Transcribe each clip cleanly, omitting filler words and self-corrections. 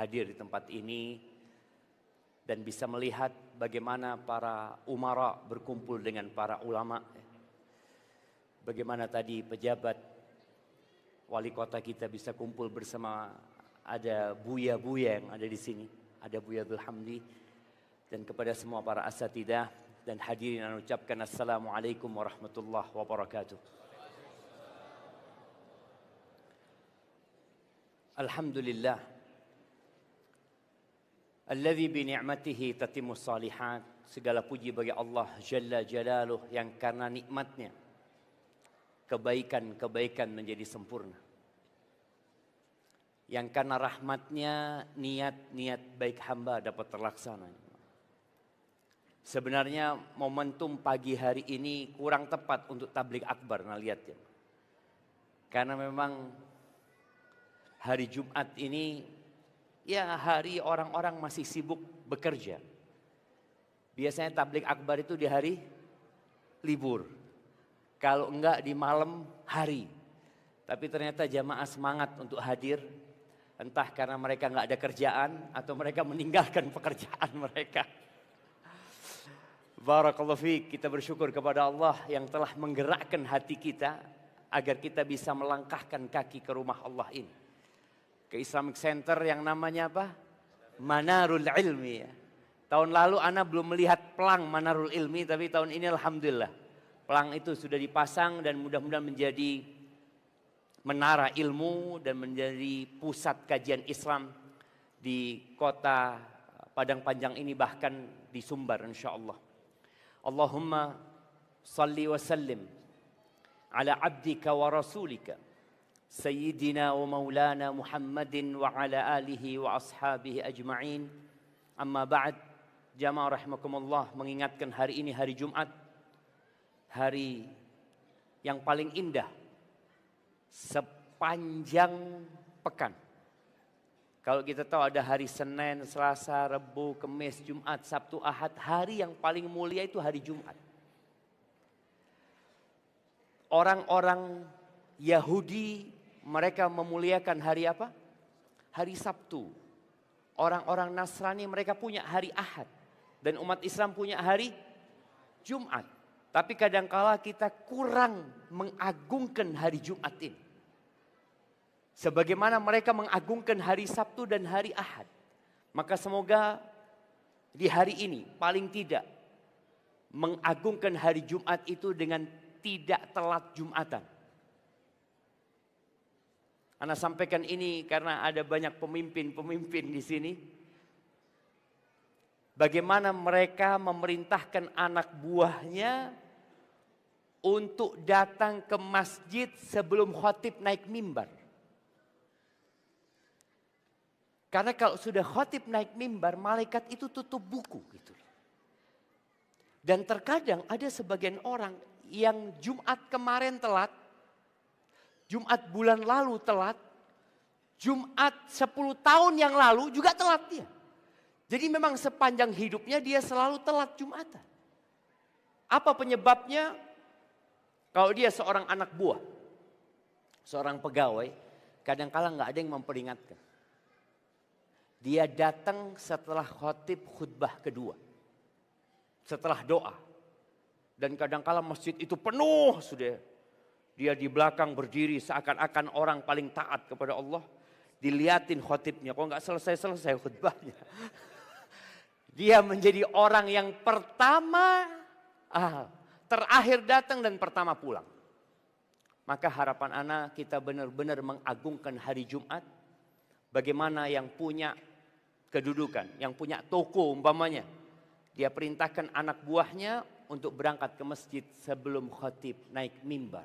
hadir di tempat ini dan bisa melihat bagaimana para umara berkumpul dengan para ulama. Bagaimana tadi pejabat wali kota kita bisa kumpul bersama, ada buya-buya yang ada di sini, ada Buya Abdul Hamdi, dan kepada semua para asatidah dan hadirin saya ucapkan assalamualaikum warahmatullahi wabarakatuh. Alhamdulillah alladzi bi ni'matihi tatimmus shalihat. Segala puji bagi Allah Jalla Jalaluh yang karena nikmatnya kebaikan-kebaikan menjadi sempurna. Yang karena rahmatnya niat-niat baik hamba dapat terlaksana. Sebenarnya momentum pagi hari ini kurang tepat untuk tabligh akbar, nah lihat ya. Karena memang hari Jumat ini ya hari orang-orang masih sibuk bekerja. Biasanya tabligh akbar itu di hari libur. Kalau enggak di malam hari. Tapi ternyata jamaah semangat untuk hadir. Entah karena mereka enggak ada kerjaan atau mereka meninggalkan pekerjaan mereka. Barakallahu fiik, kita bersyukur kepada Allah yang telah menggerakkan hati kita agar kita bisa melangkahkan kaki ke rumah Allah ini. Ke Islamic Center yang namanya apa? Manarul Ilmi ya. Tahun lalu ana belum melihat pelang Manarul Ilmi, tapi tahun ini alhamdulillah pelang itu sudah dipasang dan mudah-mudahan menjadi menara ilmu dan menjadi pusat kajian Islam di kota Padang Panjang ini, bahkan di Sumbar insyaallah. Allahumma salli wa sallim ala abdika wa rasulika Sayyidina wa maulana Muhammadin wa ala alihi wa ashabihi ajma'in. Amma ba'd, jamaah rahimakumullah, mengingatkan hari ini hari Jumat, hari yang paling indah sepanjang pekan. Kalau kita tahu ada hari Senin, Selasa, Rabu, Kamis, Jumat, Sabtu, Ahad, hari yang paling mulia itu hari Jumat. Orang-orang Yahudi mereka memuliakan hari apa? Hari Sabtu. Orang-orang Nasrani mereka punya hari Ahad. Dan umat Islam punya hari Jumat. Tapi kadangkala kita kurang mengagungkan hari Jumat ini. Sebagaimana mereka mengagungkan hari Sabtu dan hari Ahad. Maka semoga di hari ini paling tidak mengagungkan hari Jumat itu dengan tidak telat Jumatan. Ana sampaikan ini karena ada banyak pemimpin-pemimpin di sini. Bagaimana mereka memerintahkan anak buahnya untuk datang ke masjid sebelum khatib naik mimbar. Karena kalau sudah khatib naik mimbar, malaikat itu tutup buku gitu. Dan terkadang ada sebagian orang yang Jumat kemarin telat, Jumat bulan lalu telat, Jumat 10 tahun yang lalu juga telat dia. Jadi memang sepanjang hidupnya dia selalu telat Jumatan. Apa penyebabnya? Kalau dia seorang anak buah, seorang pegawai, kadang-kala nggak ada yang memperingatkan. Dia datang setelah khatib khutbah kedua. Setelah doa. Dan kadang-kala masjid itu penuh sudah. Dia di belakang berdiri seakan-akan orang paling taat kepada Allah. Diliatin khatibnya, kok nggak selesai-selesai khutbahnya. Dia menjadi orang yang pertama, terakhir datang dan pertama pulang. Maka harapan ana kita benar-benar mengagungkan hari Jumat. Bagaimana yang punya kedudukan, yang punya toko umpamanya. Dia perintahkan anak buahnya untuk berangkat ke masjid sebelum khatib naik mimbar.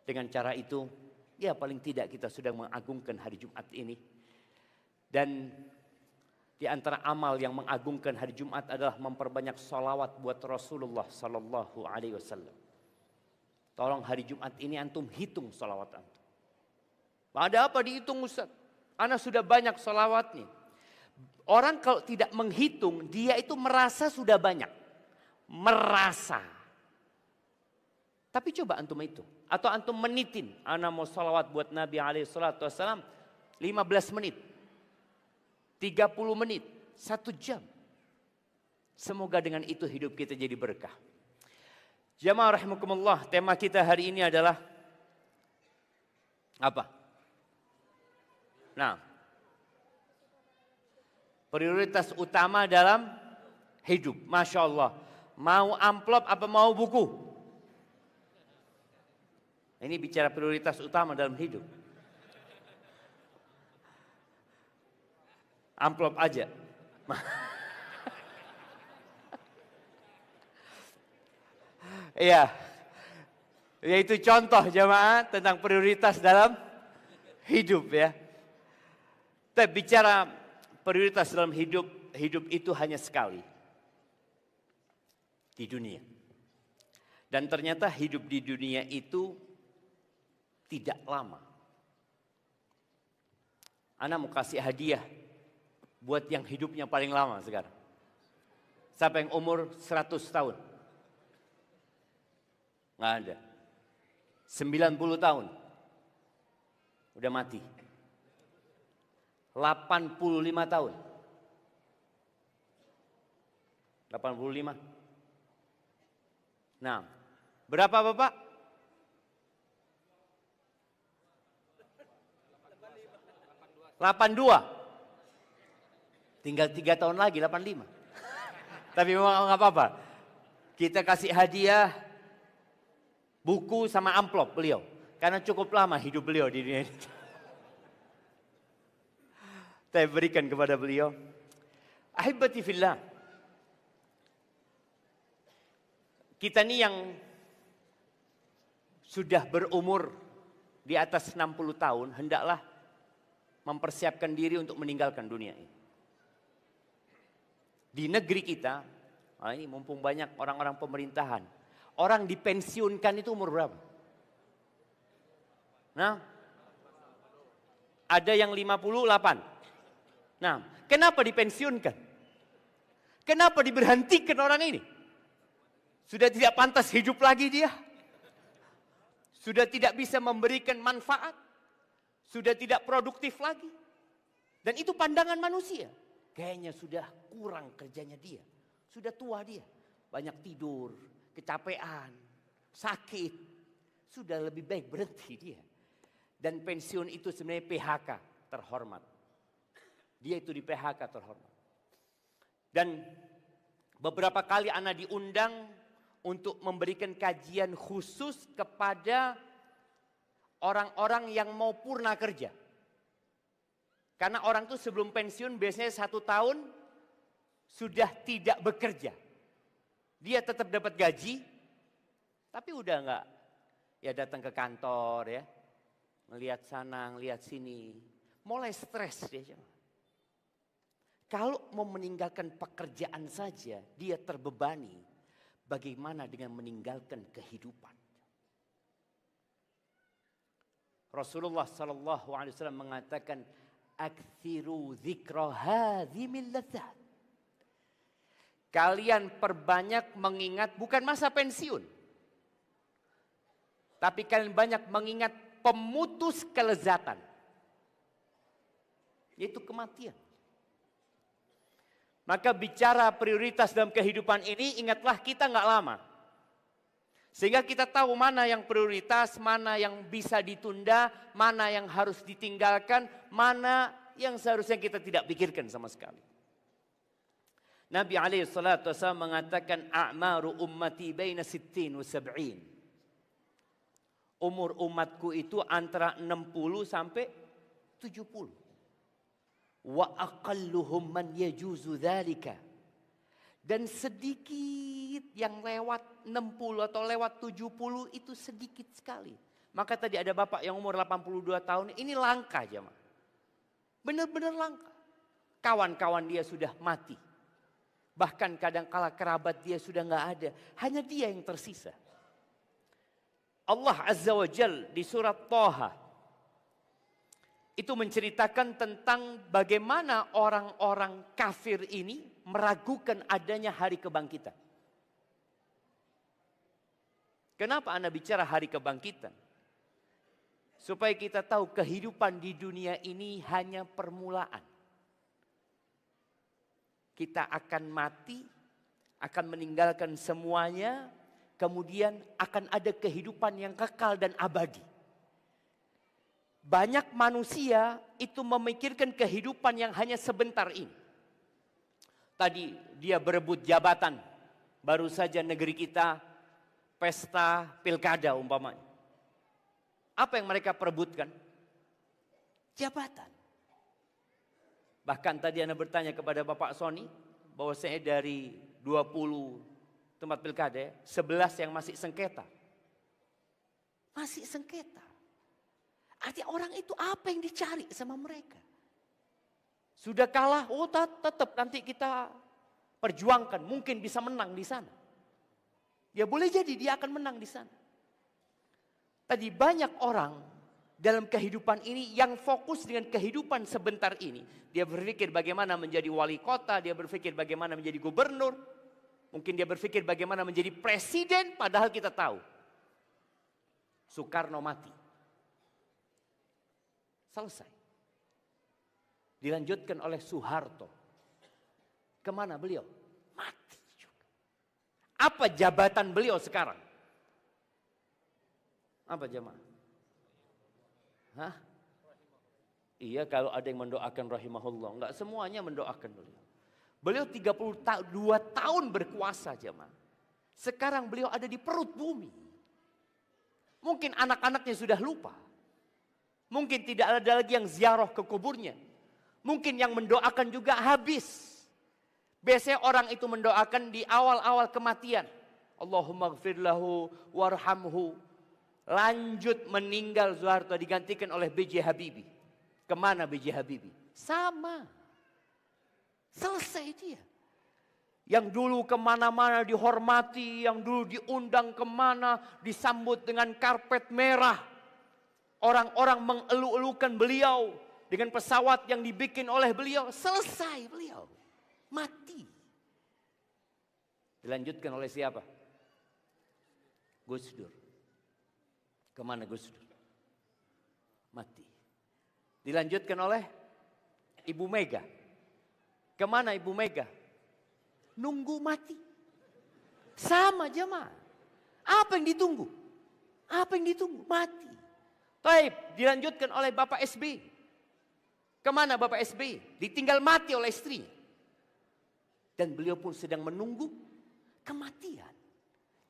Dengan cara itu, ya paling tidak kita sudah mengagungkan hari Jumat ini. Dan di antara amal yang mengagungkan hari Jumat adalah memperbanyak sholawat buat Rasulullah Sallallahu Alaihi Wasallam. Tolong hari Jumat ini antum hitung sholawat antum. Ada apa dihitung Ustaz? Ana sudah banyak sholawat nih. Orang kalau tidak menghitung, dia itu merasa sudah banyak. Merasa. Tapi coba antum hitung. Atau antum menitin. Ana mau sholawat buat Nabi SAW 15 menit. 30 menit, 1 jam. Semoga dengan itu hidup kita jadi berkah. Jamaah rahimakumullah, tema kita hari ini adalah apa? Nah, prioritas utama dalam hidup. Masya Allah. Mau amplop apa mau buku? Ini bicara prioritas utama dalam hidup. Amplop aja. Iya. Yaitu contoh jemaah tentang prioritas dalam hidup ya. Tapi bicara prioritas dalam hidup, hidup itu hanya sekali di dunia. Dan ternyata hidup di dunia itu tidak lama. Ana mau kasih hadiah buat yang hidupnya paling lama sekarang. Siapa yang umur 100 tahun? Nggak ada. 90 tahun. Udah mati. 85 tahun. 85. Nah, berapa Bapak? 82. Tinggal 3 tahun lagi 85. Tapi memang nggak apa-apa. Kita kasih hadiah buku sama amplop beliau. Karena cukup lama hidup beliau di dunia ini. Saya berikan kepada beliau. Ahibati fillah. Kita ini yang sudah berumur di atas 60 tahun, hendaklah mempersiapkan diri untuk meninggalkan dunia ini. Di negeri kita, ini mumpung banyak orang-orang pemerintahan, orang dipensiunkan itu umur berapa? Nah, ada yang 58. Nah, kenapa dipensiunkan? Kenapa diberhentikan orang ini? Sudah tidak pantas hidup lagi dia. Sudah tidak bisa memberikan manfaat. Sudah tidak produktif lagi. Dan itu pandangan manusia. Kayaknya sudah kurang kerjanya dia. Sudah tua dia. Banyak tidur, kecapean, sakit. Sudah lebih baik berhenti dia. Dan pensiun itu sebenarnya PHK terhormat. Dia itu di PHK terhormat. Dan beberapa kali Ana diundang untuk memberikan kajian khusus kepada orang-orang yang mau purna kerja. Karena orang itu sebelum pensiun biasanya 1 tahun sudah tidak bekerja. Dia tetap dapat gaji, tapi udah enggak ya datang ke kantor ya. Ngelihat sana, ngelihat sini. Mulai stres dia. Kalau mau meninggalkan pekerjaan saja, dia terbebani. Bagaimana dengan meninggalkan kehidupan? Rasulullah SAW mengatakan, "Aktsiru dzikra hadzimil ladzat." Kalian perbanyak mengingat bukan masa pensiun. Tapi kalian banyak mengingat pemutus kelezatan. Yaitu kematian. Maka bicara prioritas dalam kehidupan ini, ingatlah kita nggak lama. Sehingga kita tahu mana yang prioritas, mana yang bisa ditunda, mana yang harus ditinggalkan, mana yang seharusnya kita tidak pikirkan sama sekali. Nabi SAW mengatakan, "A'maru ummati baina 60 wa 70." Umur umatku itu antara 60 sampai 70. Wa aqalluhum man yajuzu dzalika. Dan sedikit yang lewat 60 atau lewat 70 itu sedikit sekali. Maka tadi ada bapak yang umur 82 tahun, ini langka jemaah. Benar-benar langka. Kawan-kawan dia sudah mati. Bahkan kadang-kala kerabat dia sudah nggak ada. Hanya dia yang tersisa. Allah Azza wa Jal di surat Thaha itu menceritakan tentang bagaimana orang-orang kafir ini meragukan adanya hari kebangkitan. Kenapa Anda bicara hari kebangkitan? Supaya kita tahu kehidupan di dunia ini hanya permulaan. kita akan mati, akan meninggalkan semuanya, kemudian akan ada kehidupan yang kekal dan abadi. Banyak manusia itu memikirkan kehidupan yang hanya sebentar ini. Tadi dia berebut jabatan, baru saja negeri kita pesta pilkada umpamanya. Apa yang mereka perebutkan? Jabatan. Bahkan tadi Anda bertanya kepada Bapak Sony, bahwa saya dari 20 tempat pilkada, 11 yang masih sengketa. Masih sengketa. Artinya orang itu apa yang dicari sama mereka? Sudah kalah, oh tetap nanti kita perjuangkan, mungkin bisa menang di sana. Ya boleh jadi dia akan menang di sana. Tadi banyak orang dalam kehidupan ini yang fokus dengan kehidupan sebentar ini. Dia berpikir bagaimana menjadi wali kota, dia berpikir bagaimana menjadi gubernur. Mungkin dia berpikir bagaimana menjadi presiden, padahal kita tahu Soekarno mati. Selesai. Dilanjutkan oleh Soeharto. Kemana beliau? Mati juga. Apa jabatan beliau sekarang? Apa jemaah? Hah? Iya, kalau ada yang mendoakan rahimahullah. Enggak semuanya mendoakan beliau. Beliau 32 tahun berkuasa jemaah. Sekarang beliau ada di perut bumi. Mungkin anak-anaknya sudah lupa. Mungkin tidak ada lagi yang ziarah ke kuburnya. Mungkin yang mendoakan juga habis. Biasanya orang itu mendoakan di awal-awal kematian. Allahumma gfir lahu warhamhu. Lanjut meninggal Soeharto digantikan oleh B.J. Habibie. Kemana B.J. Habibie? Sama. Selesai dia. Yang dulu kemana-mana dihormati, yang dulu diundang kemana, disambut dengan karpet merah. Orang-orang mengeluh-elukan beliau dengan pesawat yang dibikin oleh beliau. Selesai beliau. Mati. Dilanjutkan oleh siapa? Gus Dur. Kemana Gus Dur? Mati. Dilanjutkan oleh Ibu Mega. Kemana Ibu Mega? Nunggu mati. Sama jemaah. Apa yang ditunggu? Apa yang ditunggu? Mati. Taib, dilanjutkan oleh Bapak SBY. Kemana Bapak SBY? Ditinggal mati oleh istrinya. Dan beliau pun sedang menunggu kematian.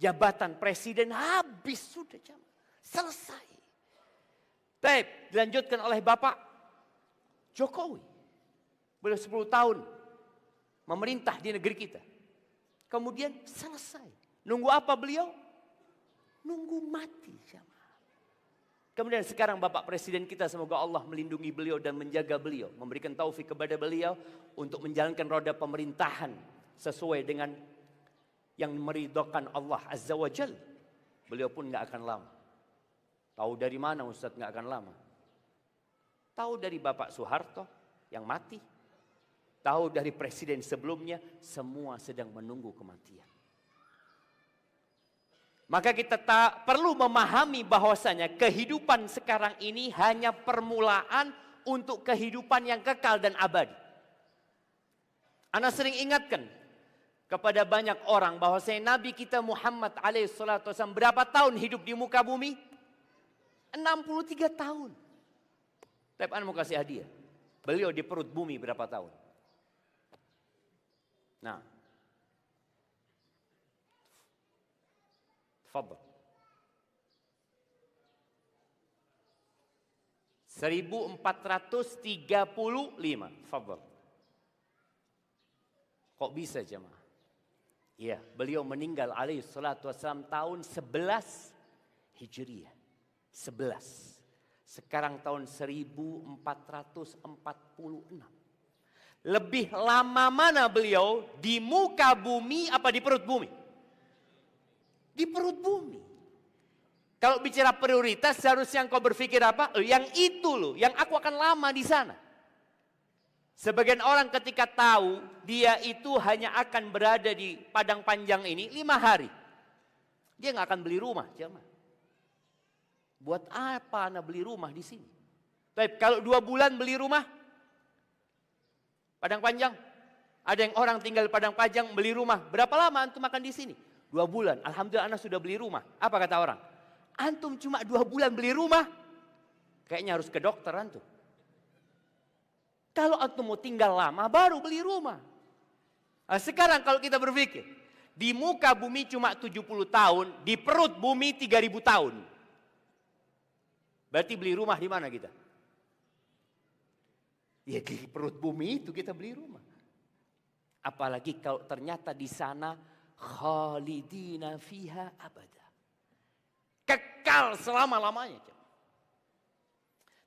Jabatan presiden habis sudah jemaah. Selesai. Taib, dilanjutkan oleh Bapak Jokowi. Beliau 10 tahun memerintah di negeri kita. Kemudian selesai. Nunggu apa beliau? Nunggu mati. Kemudian sekarang Bapak Presiden kita, semoga Allah melindungi beliau dan menjaga beliau. Memberikan taufik kepada beliau untuk menjalankan roda pemerintahan sesuai dengan yang meridhokan Allah Azza wa Jal. Beliau pun gak akan lama. Tahu dari mana Ustaz gak akan lama? Tahu dari Bapak Soeharto yang mati. Tahu dari presiden sebelumnya, semua sedang menunggu kematian. Maka kita tak perlu memahami bahwasanya kehidupan sekarang ini hanya permulaan untuk kehidupan yang kekal dan abadi. Ana sering ingatkan kepada banyak orang bahwasanya Nabi kita Muhammad alaihissalatu wasallam berapa tahun hidup di muka bumi? 63 tahun. Tapi Ana mau kasih hadiah. Beliau di perut bumi berapa tahun? Nah. Tafadhal. 1435. Tafadhal. Kok bisa jemaah? Iya, beliau meninggal alaihi salatu wassalam tahun 11 Hijriah. 11. Sekarang tahun 1446. Lebih lama mana beliau di muka bumi apa di perut bumi? Di perut bumi. Kalau bicara prioritas seharusnya engkau berpikir apa? Yang itu loh, yang aku akan lama di sana. Sebagian orang ketika tahu dia itu hanya akan berada di padang panjang ini 5 hari. Dia nggak akan beli rumah, jemaah. Buat apa Anda beli rumah di sini? Tapi kalau 2 bulan beli rumah, padang panjang, Ada yang orang tinggal di Padang Panjang beli rumah. Berapa lama antum makan di sini? 2 bulan. Alhamdulillah anak sudah beli rumah. Apa kata orang? Antum cuma 2 bulan beli rumah. Kayaknya harus ke dokter antum. Kalau antum mau tinggal lama baru beli rumah. Nah, sekarang kalau kita berpikir. Di muka bumi cuma 70 tahun. Di perut bumi 3000 tahun. Berarti beli rumah di mana kita? Ya di perut bumi itu kita beli rumah. Apalagi kalau ternyata di sana khalidina fiha abada. Kekal selama-lamanya.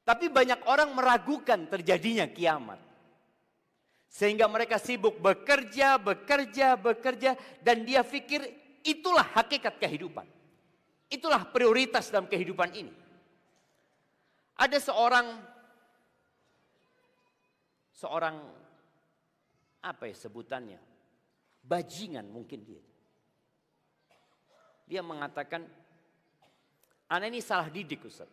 Tapi banyak orang meragukan terjadinya kiamat. Sehingga mereka sibuk bekerja. Dan dia pikir itulah hakikat kehidupan. Itulah prioritas dalam kehidupan ini. Ada seorang apa ya sebutannya? Bajingan mungkin dia. Dia mengatakan, anak ini salah didik Ustaz.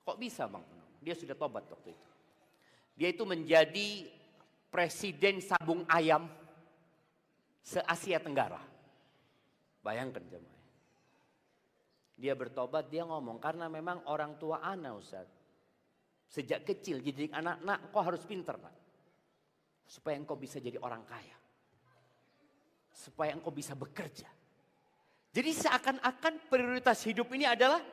Kok bisa bang? Dia sudah tobat waktu itu. Dia itu menjadi presiden sabung ayam se-Asia Tenggara. Bayangkan jemaah. Dia bertobat, dia ngomong, karena memang orang tua anak Ustaz. Sejak kecil jadi anak-anak, kau harus pintar Pak. Supaya engkau bisa jadi orang kaya. Supaya engkau bisa bekerja. Jadi seakan-akan prioritas hidup ini adalah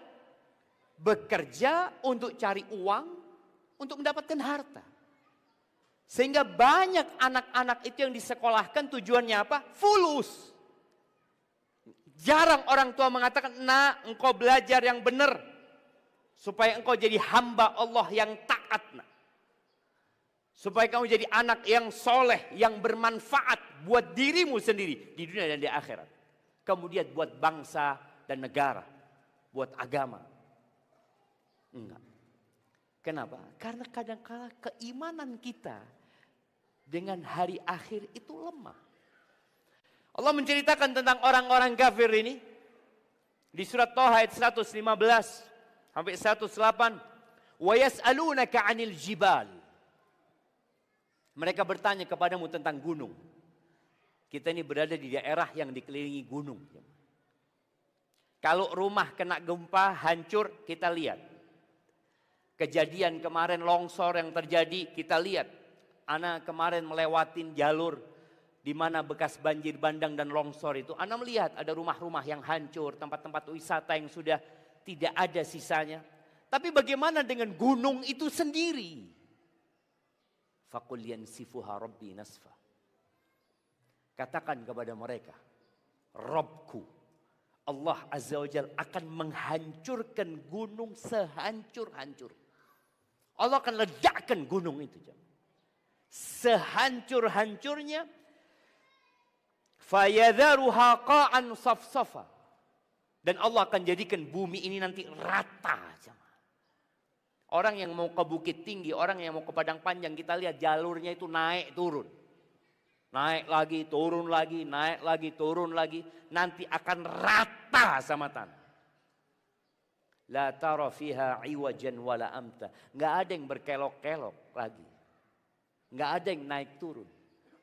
bekerja untuk cari uang, untuk mendapatkan harta. Sehingga banyak anak-anak itu yang disekolahkan tujuannya apa? Fulus. Jarang orang tua mengatakan, nak engkau belajar yang benar. Supaya engkau jadi hamba Allah yang taat. Nak. Supaya kamu jadi anak yang soleh, yang bermanfaat buat dirimu sendiri di dunia dan di akhirat. Kemudian buat bangsa dan negara, buat agama. Enggak. Kenapa? Karena kadang-kala keimanan kita dengan hari akhir itu lemah. Allah menceritakan tentang orang-orang kafir ini di surat Thaha ayat 115 sampai 108. Wa yas'alunaka 'anil jibal. Mereka bertanya kepadamu tentang gunung. Kita ini berada di daerah yang dikelilingi gunung. Kalau rumah kena gempa hancur, kita lihat. Kejadian kemarin longsor yang terjadi, kita lihat. Ana kemarin melewatin jalur di mana bekas banjir bandang dan longsor itu. Ana melihat ada rumah-rumah yang hancur, tempat-tempat wisata yang sudah tidak ada sisanya. Tapi bagaimana dengan gunung itu sendiri? Faqul yansifuha rabbi nasfa. Katakan kepada mereka, Rabbku, Allah Azza wa Jalla akan menghancurkan gunung sehancur-hancur. Allah akan ledakkan gunung itu. Sehancur-hancurnya. Fayadharuha qa'an safsafa. Dan Allah akan jadikan bumi ini nanti rata. Orang yang mau ke Bukit Tinggi, orang yang mau ke Padang Panjang, kita lihat jalurnya itu naik turun. Naik lagi, turun lagi, naik lagi, turun lagi. Nanti akan rata sama tanah. La tara fiha iwajan wala amta. Nggak ada yang berkelok-kelok lagi. Nggak ada yang naik turun.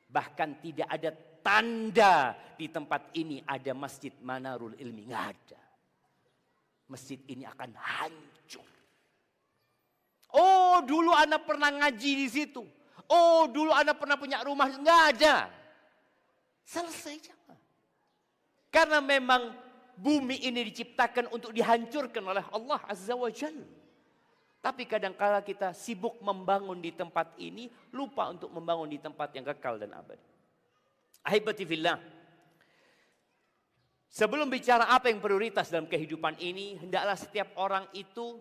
Bahkan tidak ada tanda di tempat ini ada Masjid Manarul Ilmi. Nggak ada. Masjid ini akan hancur. Oh, dulu anak pernah ngaji di situ. Oh, dulu anak pernah punya rumah. Nggak ada. Selesai jangan. Karena memang bumi ini diciptakan untuk dihancurkan oleh Allah Azza wa Jalla. Tapi kadang-kala kita sibuk membangun di tempat ini, lupa untuk membangun di tempat yang kekal dan abadi. Ahibati fillah. Sebelum bicara apa yang prioritas dalam kehidupan ini, hendaklah setiap orang itu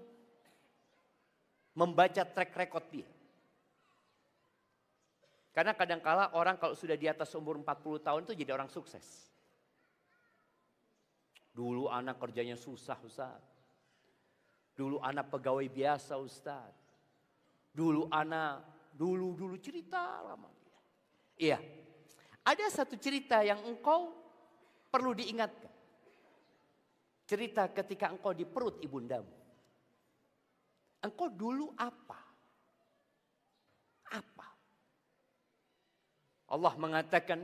membaca track record dia. Karena kadang-kala orang kalau sudah di atas umur 40 tahun itu jadi orang sukses. Dulu anak kerjanya susah Ustaz. Dulu anak pegawai biasa Ustaz. Dulu anak, dulu cerita lama. Iya, ada satu cerita yang engkau perlu diingatkan. Cerita ketika engkau di perut ibundamu. Engkau dulu apa? Apa? Allah mengatakan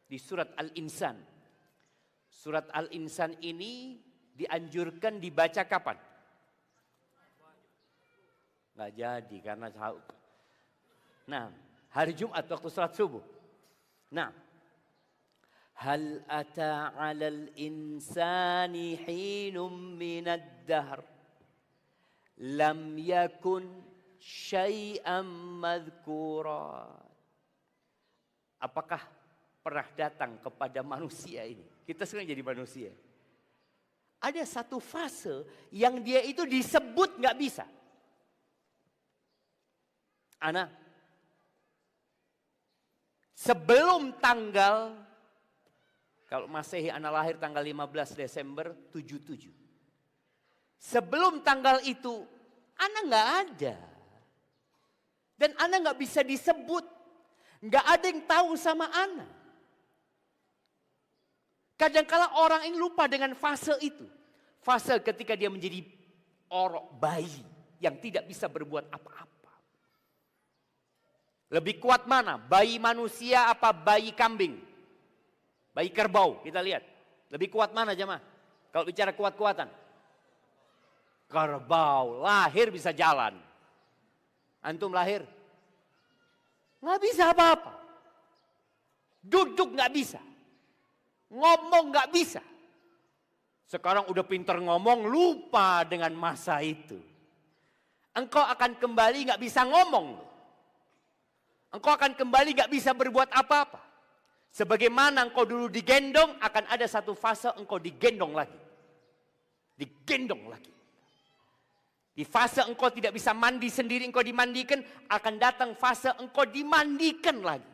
di surat Al-Insan. Surat Al-Insan ini dianjurkan dibaca kapan? Nggak jadi karena nah, hari Jumat waktu salat subuh. Nah, hal ata 'alal insani hinum minad dahr lam yakun syai'an madhkura. Apakah pernah datang kepada manusia ini? Kita sekarang jadi manusia. Ada satu fase yang dia itu disebut nggak bisa. Ana, sebelum tanggal, kalau Masehi Ana lahir tanggal 15 Desember 77. Sebelum tanggal itu, Ana nggak ada. Dan Ana nggak bisa disebut. Nggak ada yang tahu sama Ana. Kadang-kala orang ini lupa dengan fase itu. Fase ketika dia menjadi bayi yang tidak bisa berbuat apa-apa. Lebih kuat mana? Bayi manusia apa bayi kambing? Bayi kerbau, kita lihat. Lebih kuat mana jemaah? Kalau bicara kuat-kuatan. Kerbau, lahir bisa jalan. Antum lahir? Nggak bisa apa-apa. Duduk nggak bisa. Ngomong nggak bisa. Sekarang udah pinter ngomong, lupa dengan masa itu. Engkau akan kembali nggak bisa ngomong. Engkau akan kembali gak bisa berbuat apa-apa. Sebagaimana engkau dulu digendong, akan ada satu fase engkau digendong lagi. Digendong lagi. Di fase engkau tidak bisa mandi sendiri, engkau dimandikan, akan datang fase engkau dimandikan lagi.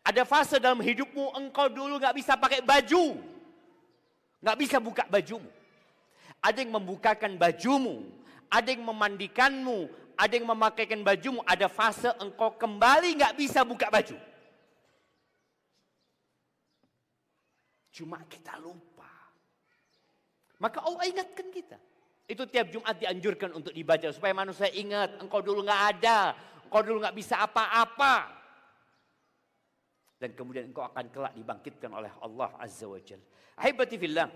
Ada fase dalam hidupmu, engkau dulu gak bisa pakai baju. Gak bisa buka bajumu. Ada yang membukakan bajumu. Ada yang memandikanmu. Ada yang memakaikan bajumu, ada fase engkau kembali nggak bisa buka baju. Cuma kita lupa. Maka Allah ingatkan kita. Itu tiap Jumat dianjurkan untuk dibaca supaya manusia ingat, engkau dulu nggak ada, engkau dulu nggak bisa apa-apa. Dan kemudian engkau akan kelak dibangkitkan oleh Allah Azza wa Jalla. Ahibati fillah.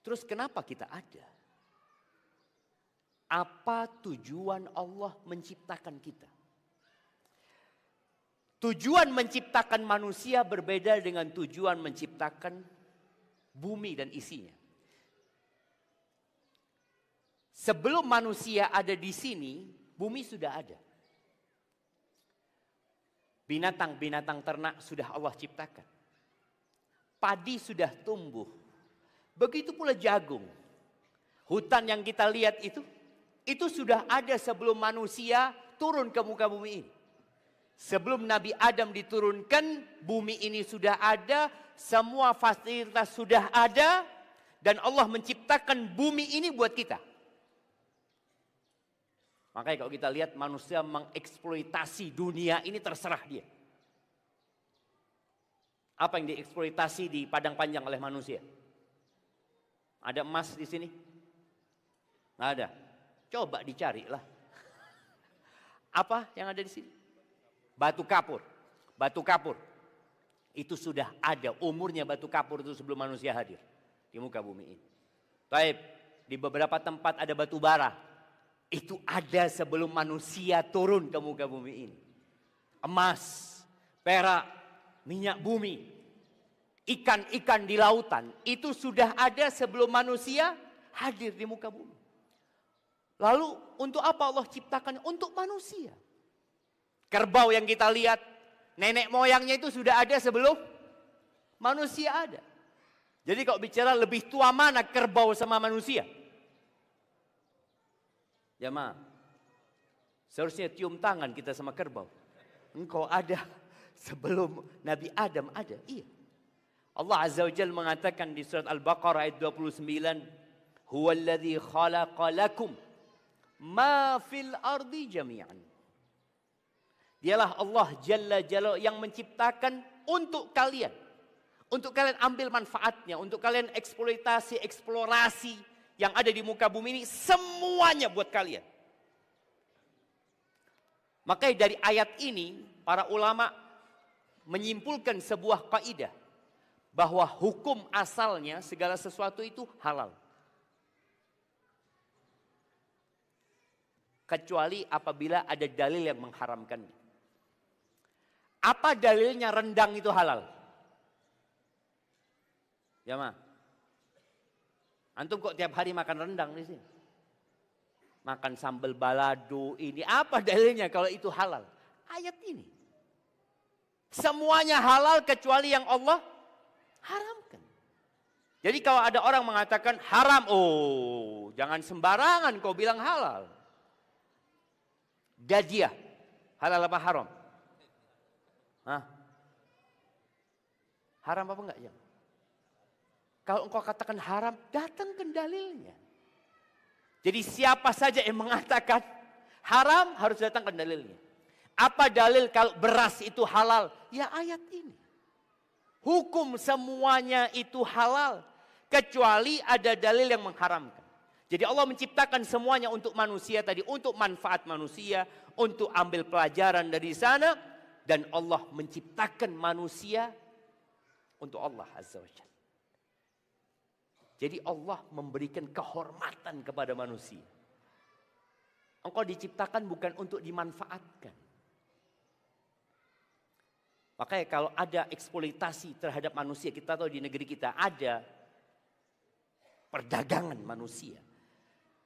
Terus kenapa kita ada? Apa tujuan Allah menciptakan kita? Tujuan menciptakan manusia berbeda dengan tujuan menciptakan bumi dan isinya. Sebelum manusia ada di sini, bumi sudah ada. Binatang-binatang ternak sudah Allah ciptakan. Padi sudah tumbuh. Begitu pula jagung. Hutan yang kita lihat itu sudah ada sebelum manusia turun ke muka bumi ini. Sebelum Nabi Adam diturunkan, bumi ini sudah ada, semua fasilitas sudah ada, dan Allah menciptakan bumi ini buat kita. Makanya kalau kita lihat manusia mengeksploitasi dunia ini terserah dia. Apa yang dieksploitasi di padang panjang oleh manusia? Ada emas di sini? Nggak ada. Coba dicari lah. Apa yang ada di sini? Batu kapur. Batu kapur. Itu sudah ada. Umurnya batu kapur itu sebelum manusia hadir. Di muka bumi ini. Baik. Di beberapa tempat ada batu bara. Itu ada sebelum manusia turun ke muka bumi ini. Emas. Perak. Minyak bumi. Ikan-ikan di lautan. Itu sudah ada sebelum manusia hadir di muka bumi. Lalu untuk apa Allah ciptakan? Untuk manusia. Kerbau yang kita lihat, nenek moyangnya itu sudah ada sebelum manusia ada. Jadi kalau bicara lebih tua mana kerbau sama manusia? Jamaah, seharusnya cium tangan kita sama kerbau. Engkau ada sebelum Nabi Adam ada. Iya. Allah Azza wa Jalla mengatakan di surat Al-Baqarah ayat 29, "Huwallazi khalaqa lakum ma fil ardi jami'an." Dialah Allah Jalla Jalla yang menciptakan untuk kalian. Untuk kalian ambil manfaatnya, untuk kalian eksploitasi, eksplorasi yang ada di muka bumi ini, semuanya buat kalian. Makanya dari ayat ini para ulama menyimpulkan sebuah kaidah bahwa hukum asalnya segala sesuatu itu halal. Kecuali apabila ada dalil yang mengharamkannya. Apa dalilnya rendang itu halal? Jamaah. Antum kok tiap hari makan rendang di sini? Makan sambal balado ini. Apa dalilnya kalau itu halal? Ayat ini. Semuanya halal kecuali yang Allah haramkan. Jadi kalau ada orang mengatakan haram, oh jangan sembarangan kau bilang halal. Gajiah, halal apa haram? Hah? Haram apa enggak ya? Kalau engkau katakan haram, datangkan dalilnya. Jadi siapa saja yang mengatakan haram harus datangkan dalilnya. Apa dalil kalau beras itu halal? Ya ayat ini. Hukum semuanya itu halal. Kecuali ada dalil yang mengharamkan. Jadi Allah menciptakan semuanya untuk manusia tadi. Untuk manfaat manusia. Untuk ambil pelajaran dari sana. Dan Allah menciptakan manusia untuk Allah Azza wa Jalla. Jadi Allah memberikan kehormatan kepada manusia. Engkau diciptakan bukan untuk dimanfaatkan. Makanya kalau ada eksploitasi terhadap manusia, kita tahu di negeri kita ada perdagangan manusia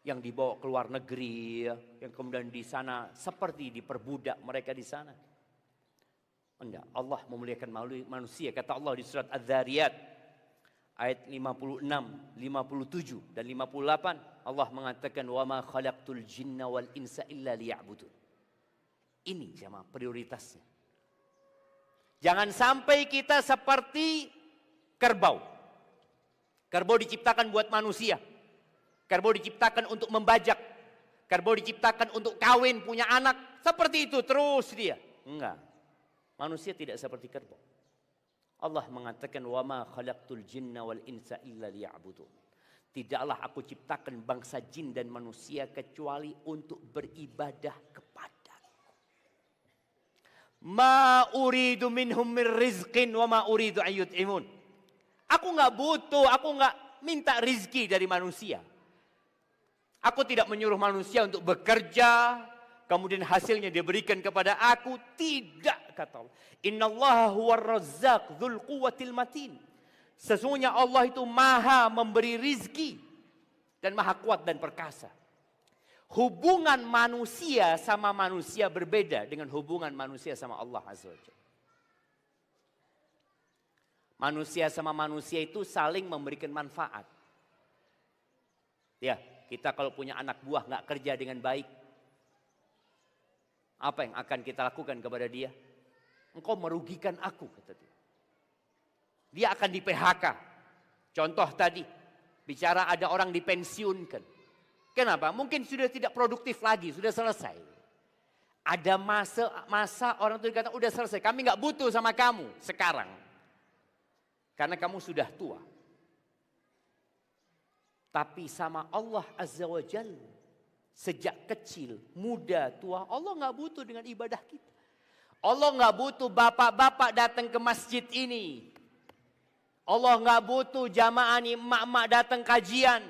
yang dibawa ke luar negeri, yang kemudian di sana seperti diperbudak mereka di sana. Enggak, Allah memuliakan manusia. Kata Allah di surat Az-Zariyat ayat 56, 57 dan 58, Allah mengatakan wa ma khalaqtul jinna wal insa illa liya'budun. Ini jemaah prioritasnya. Jangan sampai kita seperti kerbau. Kerbau diciptakan buat manusia. Kerbau diciptakan untuk membajak. Kerbau diciptakan untuk kawin, punya anak. Seperti itu terus dia. Enggak. Manusia tidak seperti kerbau. Allah mengatakan wa ma khalaqtul jinna wal insa illa liya'budun. Tidaklah aku ciptakan bangsa jin dan manusia kecuali untuk beribadah kepada. Ma uridu minhum min rizqin wa ma uridu an yut'imun. Aku enggak butuh, aku enggak minta rizki dari manusia. Aku tidak menyuruh manusia untuk bekerja, kemudian hasilnya diberikan kepada aku. Tidak, kata Allah. Innallaha huwar razzaq dzul quwwatil matin. Sesungguhnya Allah itu maha memberi rizki dan maha kuat dan perkasa. Hubungan manusia sama manusia berbeda dengan hubungan manusia sama Allah Azza wa Jalla. Manusia sama manusia itu saling memberikan manfaat. Ya, kita kalau punya anak buah nggak kerja dengan baik, apa yang akan kita lakukan kepada dia? Engkau merugikan aku, kata dia. Dia akan di PHK. Contoh tadi, bicara ada orang dipensiunkan. Kenapa? Mungkin sudah tidak produktif lagi, sudah selesai. Ada masa orang itu dikatakan udah selesai, kami nggak butuh sama kamu sekarang. Karena kamu sudah tua. Tapi sama Allah Azza wa Jalla, sejak kecil, muda, tua, Allah nggak butuh dengan ibadah kita. Allah nggak butuh bapak-bapak datang ke masjid ini. Allah nggak butuh jamaah nih, emak-emak datang kajian.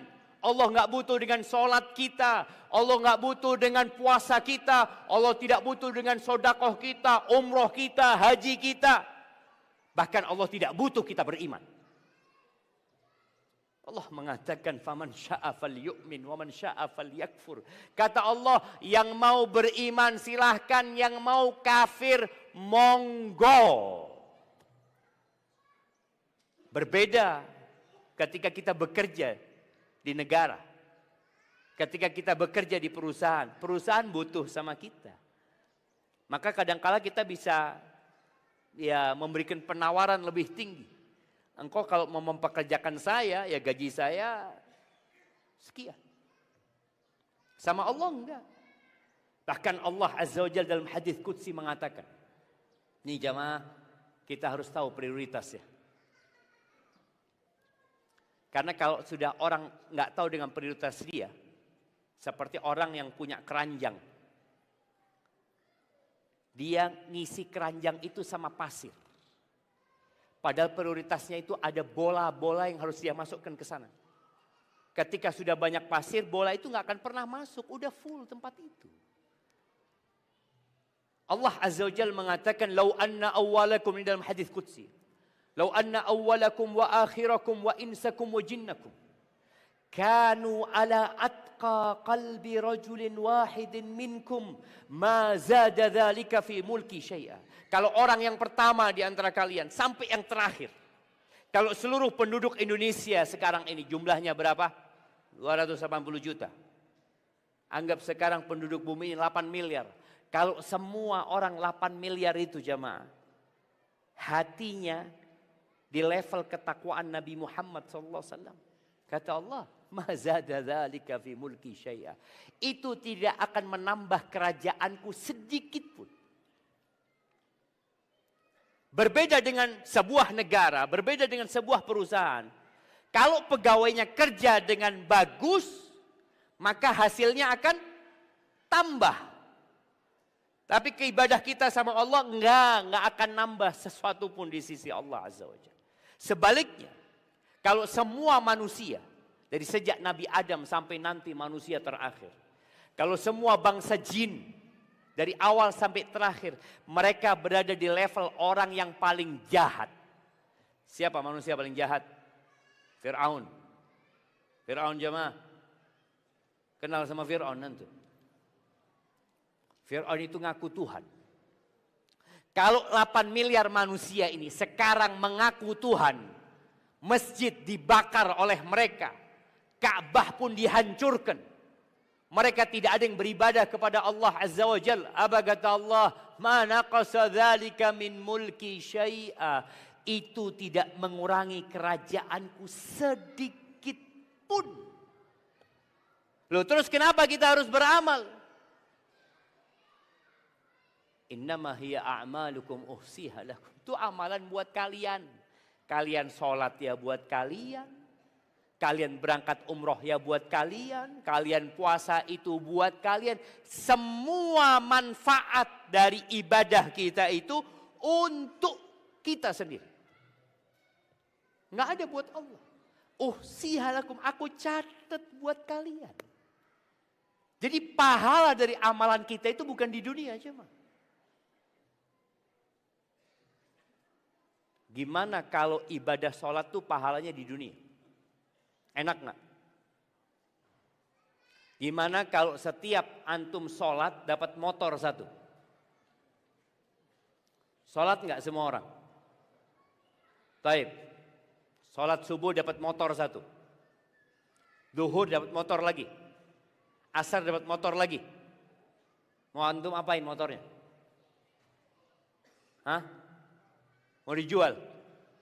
Allah nggak butuh dengan sholat kita. Allah nggak butuh dengan puasa kita. Allah tidak butuh dengan sodakoh kita, umroh kita, haji kita. Bahkan Allah tidak butuh kita beriman. Allah mengatakan faman syaa falyu'min wa man syaa falyakfur. Kata Allah, yang mau beriman silahkan, yang mau kafir monggo. Berbeda ketika kita bekerja di negara. Ketika kita bekerja di perusahaan, perusahaan butuh sama kita. Maka kadangkala kita bisa memberikan penawaran lebih tinggi. Engkau kalau mau mempekerjakan saya, ya gaji saya sekian. Sama Allah enggak. Bahkan Allah Azza wa Jalla dalam hadis qudsi mengatakan, nih jamaah, kita harus tahu prioritasnya. Karena kalau sudah orang nggak tahu dengan prioritas dia, seperti orang yang punya keranjang. Dia ngisi keranjang itu sama pasir. Padahal prioritasnya itu ada bola-bola yang harus dia masukkan ke sana. Ketika sudah banyak pasir, bola itu nggak akan pernah masuk, udah full tempat itu. Allah Azza wa Jalla mengatakan, "Lau anna awwalakum," ini dalam hadis qudsi. "Lau anna awwalakum wa akhirakum wa insakum wa jinnakum kanu ala atqa qalbi rajulin wahidin minkum ma zada dzalika fi mulki syai'a." Kalau orang yang pertama di antara kalian sampai yang terakhir. Kalau seluruh penduduk Indonesia sekarang ini jumlahnya berapa? 280 juta. Anggap sekarang penduduk bumi ini 8 miliar. Kalau semua orang 8 miliar itu jamaah, hatinya di level ketakwaan Nabi Muhammad SAW. Kata Allah, "Ma zada dzalika fi mulki syai'a." Itu tidak akan menambah kerajaanku sedikit pun. Berbeda dengan sebuah negara, berbeda dengan sebuah perusahaan. Kalau pegawainya kerja dengan bagus, maka hasilnya akan tambah. Tapi keibadah kita sama Allah enggak akan nambah sesuatu pun di sisi Allah Azza wa Jalla. Sebaliknya, kalau semua manusia, dari sejak Nabi Adam sampai nanti manusia terakhir. Kalau semua bangsa jin, dari awal sampai terakhir, mereka berada di level orang yang paling jahat. Siapa manusia paling jahat? Fir'aun. Fir'aun jemaah. Kenal sama Fir'aun nanti. Fir'aun itu ngaku Tuhan. Kalau 8 miliar manusia ini sekarang mengaku Tuhan, masjid dibakar oleh mereka, Ka'bah pun dihancurkan. Mereka tidak ada yang beribadah kepada Allah Azza wa Jalla. Apa kata Allah? "Ma naqasa dzalika min mulki syai'a." Itu tidak mengurangi kerajaanku sedikit pun. Loh, terus kenapa kita harus beramal? Innama hiya a'malukum uhsiha lakum. Itu amalan buat kalian. Kalian sholat ya buat kalian. Kalian berangkat umroh ya buat kalian. Kalian puasa itu buat kalian. Semua manfaat dari ibadah kita itu untuk kita sendiri. Nggak ada buat Allah. Uhsiha lakum, aku catat buat kalian. Jadi pahala dari amalan kita itu bukan di dunia aja, Mas. Gimana kalau ibadah sholat tuh pahalanya di dunia? Enak nggak? Gimana kalau setiap antum sholat dapat motor satu? Sholat nggak semua orang? Baik. Sholat subuh dapat motor satu. Duhur dapat motor lagi. Asar dapat motor lagi. Mau antum apain motornya? Hah? Mau dijual?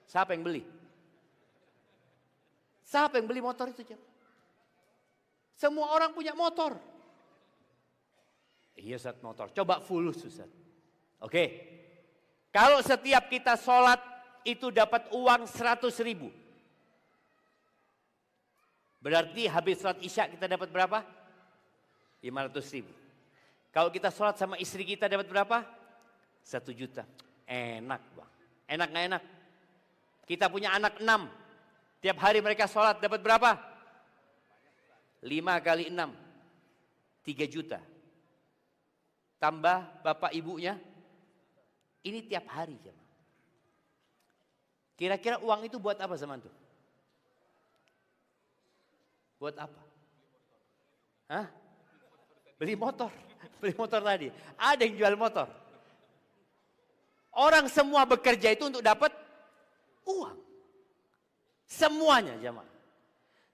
Siapa yang beli? Siapa yang beli motor itu? Semua orang punya motor. Iya Ustaz, motor. Coba fulus Ustaz. Oke. Kalau setiap kita sholat itu dapat uang 100.000. Berarti habis sholat isya kita dapat berapa? 500.000. Kalau kita sholat sama istri kita dapat berapa? 1 juta. Enak bang. Enak gak enak? Kita punya anak 6. Tiap hari mereka sholat dapat berapa? 5 kali 6. 3 juta. Tambah bapak ibunya. Ini tiap hari. Kira-kira uang itu buat apa sama antum? Buat apa? Hah? Beli motor. Beli motor tadi. Ada yang jual motor. Orang semua bekerja itu untuk dapat uang. Semuanya jamaah.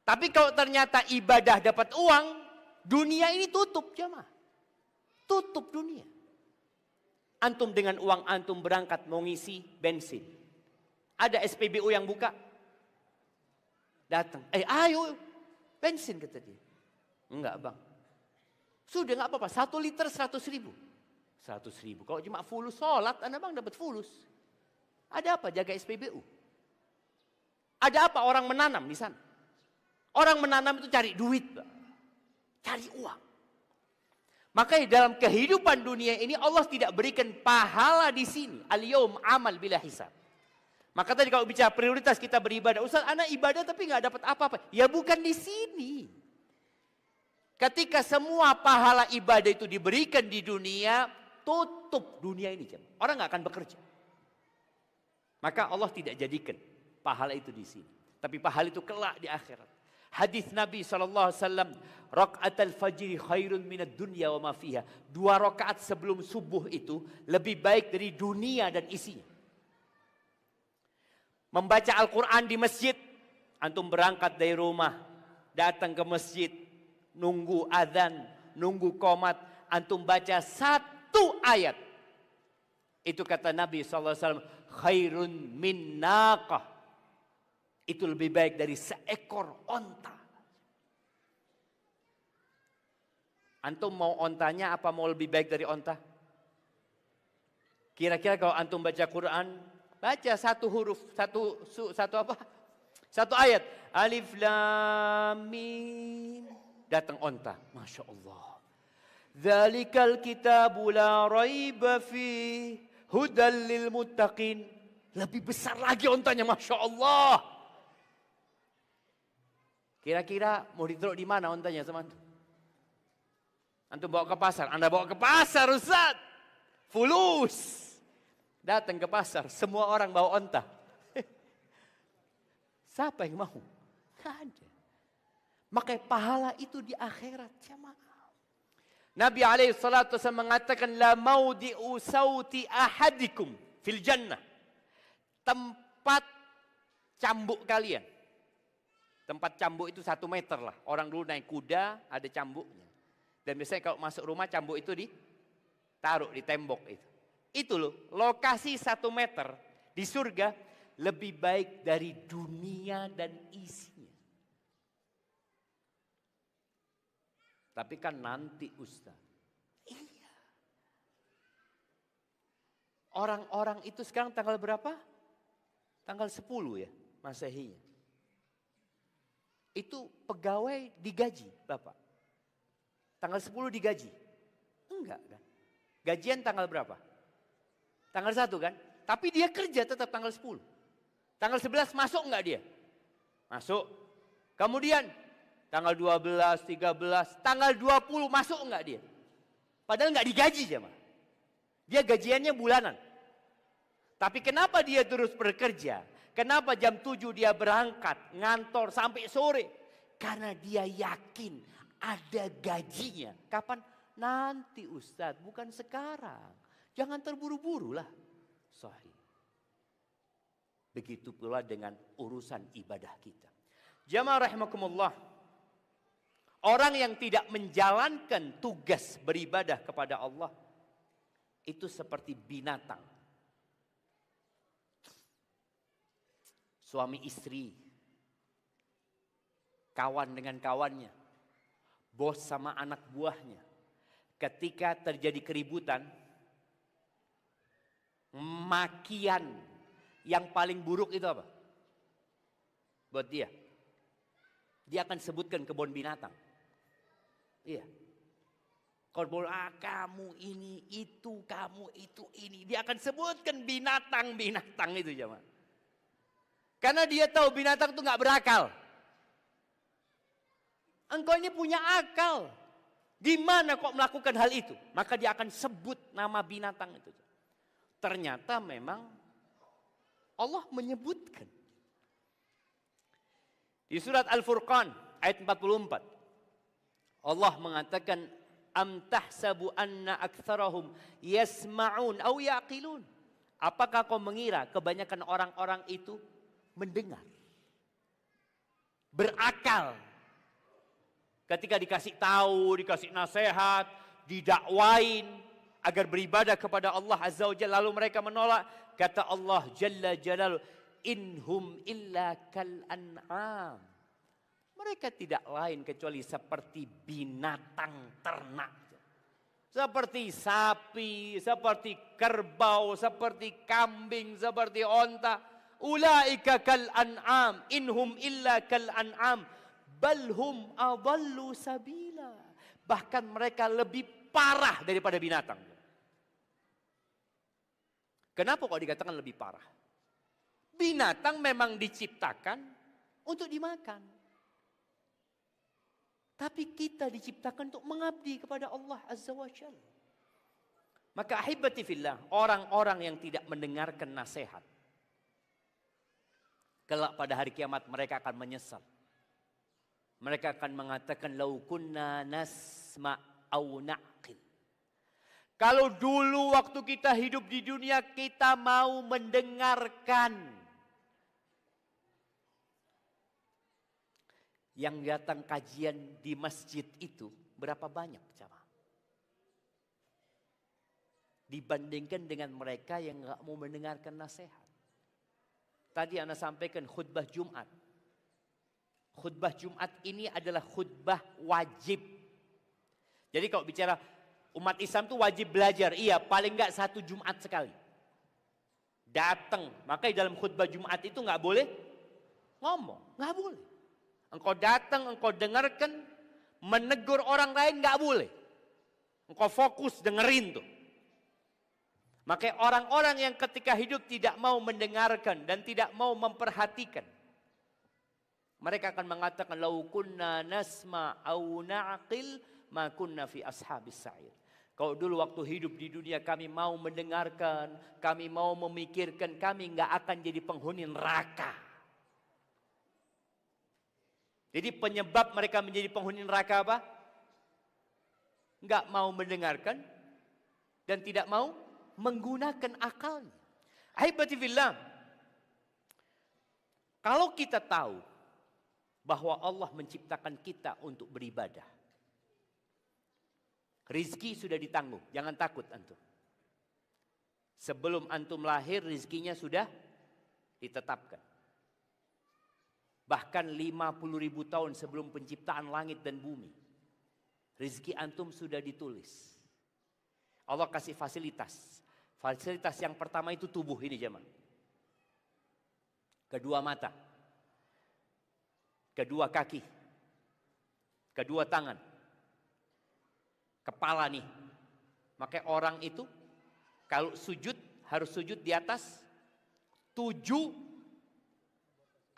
Tapi kalau ternyata ibadah dapat uang, dunia ini tutup jamaah. Tutup dunia. Antum dengan uang antum berangkat mau ngisi bensin. Ada SPBU yang buka. Datang. Ayo bensin kata dia. Enggak bang. Sudah enggak apa-apa. 1 liter 100.000. 100.000. Kalau cuma fulus sholat, Anda bang dapat fulus. Ada apa? Jaga SPBU. Ada apa? Orang menanam di sana. Orang menanam itu cari duit, bang. Cari uang. Maka dalam kehidupan dunia ini Allah tidak berikan pahala di sini. Al-yaum amal bila hisab. Maka tadi kalau bicara prioritas kita beribadah, Ustaz, anak ibadah tapi nggak dapat apa-apa. Ya bukan di sini. Ketika semua pahala ibadah itu diberikan di dunia, tutup dunia ini. Orang nggak akan bekerja. Maka Allah tidak jadikan pahala itu di sini. Tapi pahala itu kelak di akhirat. Hadis Nabi SAW, Raka'atul fajri khairun minad dunya wa ma fiha. 2 rakaat sebelum subuh itu lebih baik dari dunia dan isinya. Membaca Al-Quran di masjid. Antum berangkat dari rumah, datang ke masjid, nunggu azan, nunggu qomat. Antum baca 1 ayat. Itu kata Nabi SAW, khairun min naqah. Itu lebih baik dari seekor onta. Antum mau ontanya apa mau lebih baik dari onta? Kira-kira kalau antum baca Quran, baca 1 huruf, satu ayat. Alif lam mim. Datang onta. Masya Allah. Dzalikal kitabu la raiba fi hudal lil muttaqin. Lebih besar lagi ontanya, Masya Allah. Kira-kira mau ditaruh di mana ontanya sama antum? Antum bawa ke pasar. Anda bawa ke pasar, Ustaz. Fulus. Datang ke pasar. Semua orang bawa onta. Siapa yang mau? Tidak ada. Makanya pahala itu di akhirat. Jamaah. Nabi SAW mengatakan, La maudi'u sauti ahadikum fil jannah. Tempat cambuk kalian. Tempat cambuk itu 1 meter lah. Orang dulu naik kuda, ada cambuknya. Dan biasanya kalau masuk rumah, cambuk itu ditaruh di tembok itu. Itu loh, lokasi 1 meter di surga lebih baik dari dunia dan isinya. Tapi kan nanti Ustaz. Iya. Orang-orang itu sekarang tanggal berapa? Tanggal 10 ya, Masehinya. Itu pegawai digaji, Bapak. Tanggal 10 digaji. Enggak kan? Gajian tanggal berapa? Tanggal 1 kan? Tapi dia kerja tetap tanggal 10. Tanggal 11 masuk enggak dia? Masuk. Kemudian tanggal 12, 13, tanggal 20 masuk enggak dia? Padahal enggak digaji jemaah. Dia gajiannya bulanan. Tapi kenapa dia terus bekerja? Kenapa jam 7 dia berangkat, ngantor sampai sore? Karena dia yakin ada gajinya. Kapan? Nanti Ustadz, bukan sekarang. Jangan terburu-buru lah. Sahih. Begitu pula dengan urusan ibadah kita. Jamaah rahimakumullah. Orang yang tidak menjalankan tugas beribadah kepada Allah, itu seperti binatang. Suami istri, kawan dengan kawannya, bos sama anak buahnya. Ketika terjadi keributan, makian yang paling buruk itu apa? Buat dia. Dia akan sebutkan kebun binatang. Iya. Kalau kamu ini, itu, kamu itu, ini. Dia akan sebutkan binatang-binatang itu jemaah. Karena dia tahu binatang itu nggak berakal. Engkau ini punya akal. Gimana kok melakukan hal itu? Maka dia akan sebut nama binatang itu. Ternyata memang Allah menyebutkan. Di surat Al-Furqan ayat 44. Allah mengatakan, Am tahsabu anna aktsarahum yasma'un aw yaqilun. Apakah kau mengira kebanyakan orang-orang itu mendengar, berakal, ketika dikasih tahu, dikasih nasihat, didakwain agar beribadah kepada Allah Azza wa Jalla, lalu mereka menolak? Kata Allah Jalla Jalaluhu, inhum illa kal an'am. Mereka tidak lain kecuali seperti binatang ternak. Seperti sapi, seperti kerbau, seperti kambing, seperti onta. Ulaika kal an'am, inhum illa kal an'am, balhum adallu sabila. Bahkan mereka lebih parah daripada binatang. Kenapa kok dikatakan lebih parah? Binatang memang diciptakan untuk dimakan. Tapi kita diciptakan untuk mengabdi kepada Allah Azza wa Jalla. Maka ahibati fillah, orang-orang yang tidak mendengarkan nasihat, kelak pada hari kiamat mereka akan menyesal. Mereka akan mengatakan lau kunna nasma' au na'qil. Kalau dulu waktu kita hidup di dunia kita mau mendengarkan. Yang datang kajian di masjid itu berapa banyak jamaah? Dibandingkan dengan mereka yang nggak mau mendengarkan nasihat. Tadi Ana sampaikan khutbah Jumat. Khutbah Jumat ini adalah khutbah wajib. Jadi kalau bicara umat Islam itu wajib belajar. Iya, paling nggak 1 Jumat sekali. Datang. Maka dalam khutbah Jumat itu nggak boleh ngomong. Nggak boleh. Engkau datang, engkau dengarkan. Menegur orang lain nggak boleh. Engkau fokus dengerin tuh. Maka orang-orang yang ketika hidup tidak mau mendengarkan dan tidak mau memperhatikan. Mereka akan mengatakan lau kunna nasma au na'qil ma kunna fi ashabis sa'ir. Kalau dulu waktu hidup di dunia kami mau mendengarkan, kami mau memikirkan, kami nggak akan jadi penghuni neraka. Jadi penyebab mereka menjadi penghuni neraka apa? Nggak mau mendengarkan dan tidak mau menggunakan akalnya. Ahibati fillah. Kalau kita tahu bahwa Allah menciptakan kita untuk beribadah. Rizki sudah ditanggung, jangan takut antum. Sebelum antum lahir rizkinya sudah ditetapkan. Bahkan 50.000 tahun sebelum penciptaan langit dan bumi. Rizki antum sudah ditulis. Allah kasih fasilitas. Fasilitas yang pertama itu tubuh ini jemaah. Kedua mata. Kedua kaki. Kedua tangan. Kepala nih. Maka orang itu kalau sujud harus sujud di atas 7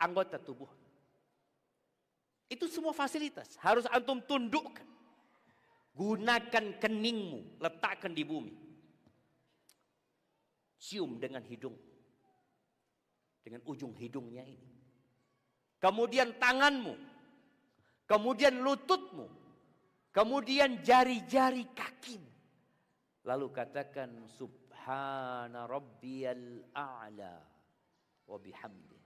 anggota tubuh. Itu semua fasilitas. Harus antum tundukkan. Gunakan keningmu. Letakkan di bumi. Cium dengan hidung. Dengan ujung hidungnya ini. Kemudian tanganmu. Kemudian lututmu. Kemudian jari-jari kakimu. Lalu katakan subhana rabbiyal a'la wa bihamdi.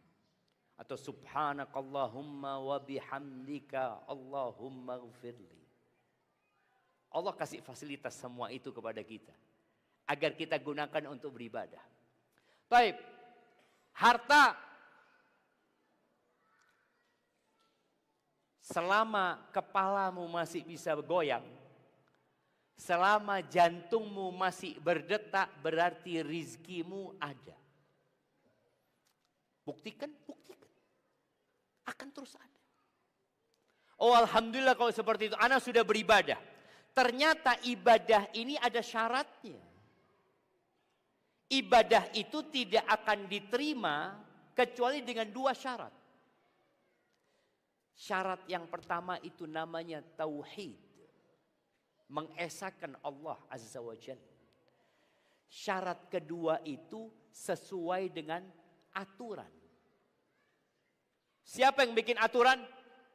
Atau subhanakallahumma wa bihamdika Allahumma gfirli. Allah kasih fasilitas semua itu kepada kita. Agar kita gunakan untuk beribadah. Baik. Harta. Selama kepalamu masih bisa goyang. Selama jantungmu masih berdetak berarti rizkimu ada. Buktikan, buktikan. Akan terus ada. Oh alhamdulillah kalau seperti itu. Ana sudah beribadah. Ternyata ibadah ini ada syaratnya. Ibadah itu tidak akan diterima kecuali dengan 2 syarat. Syarat yang pertama itu namanya tauhid. Mengesahkan Allah Azza wa Jalla. Syarat kedua itu sesuai dengan aturan. Siapa yang bikin aturan?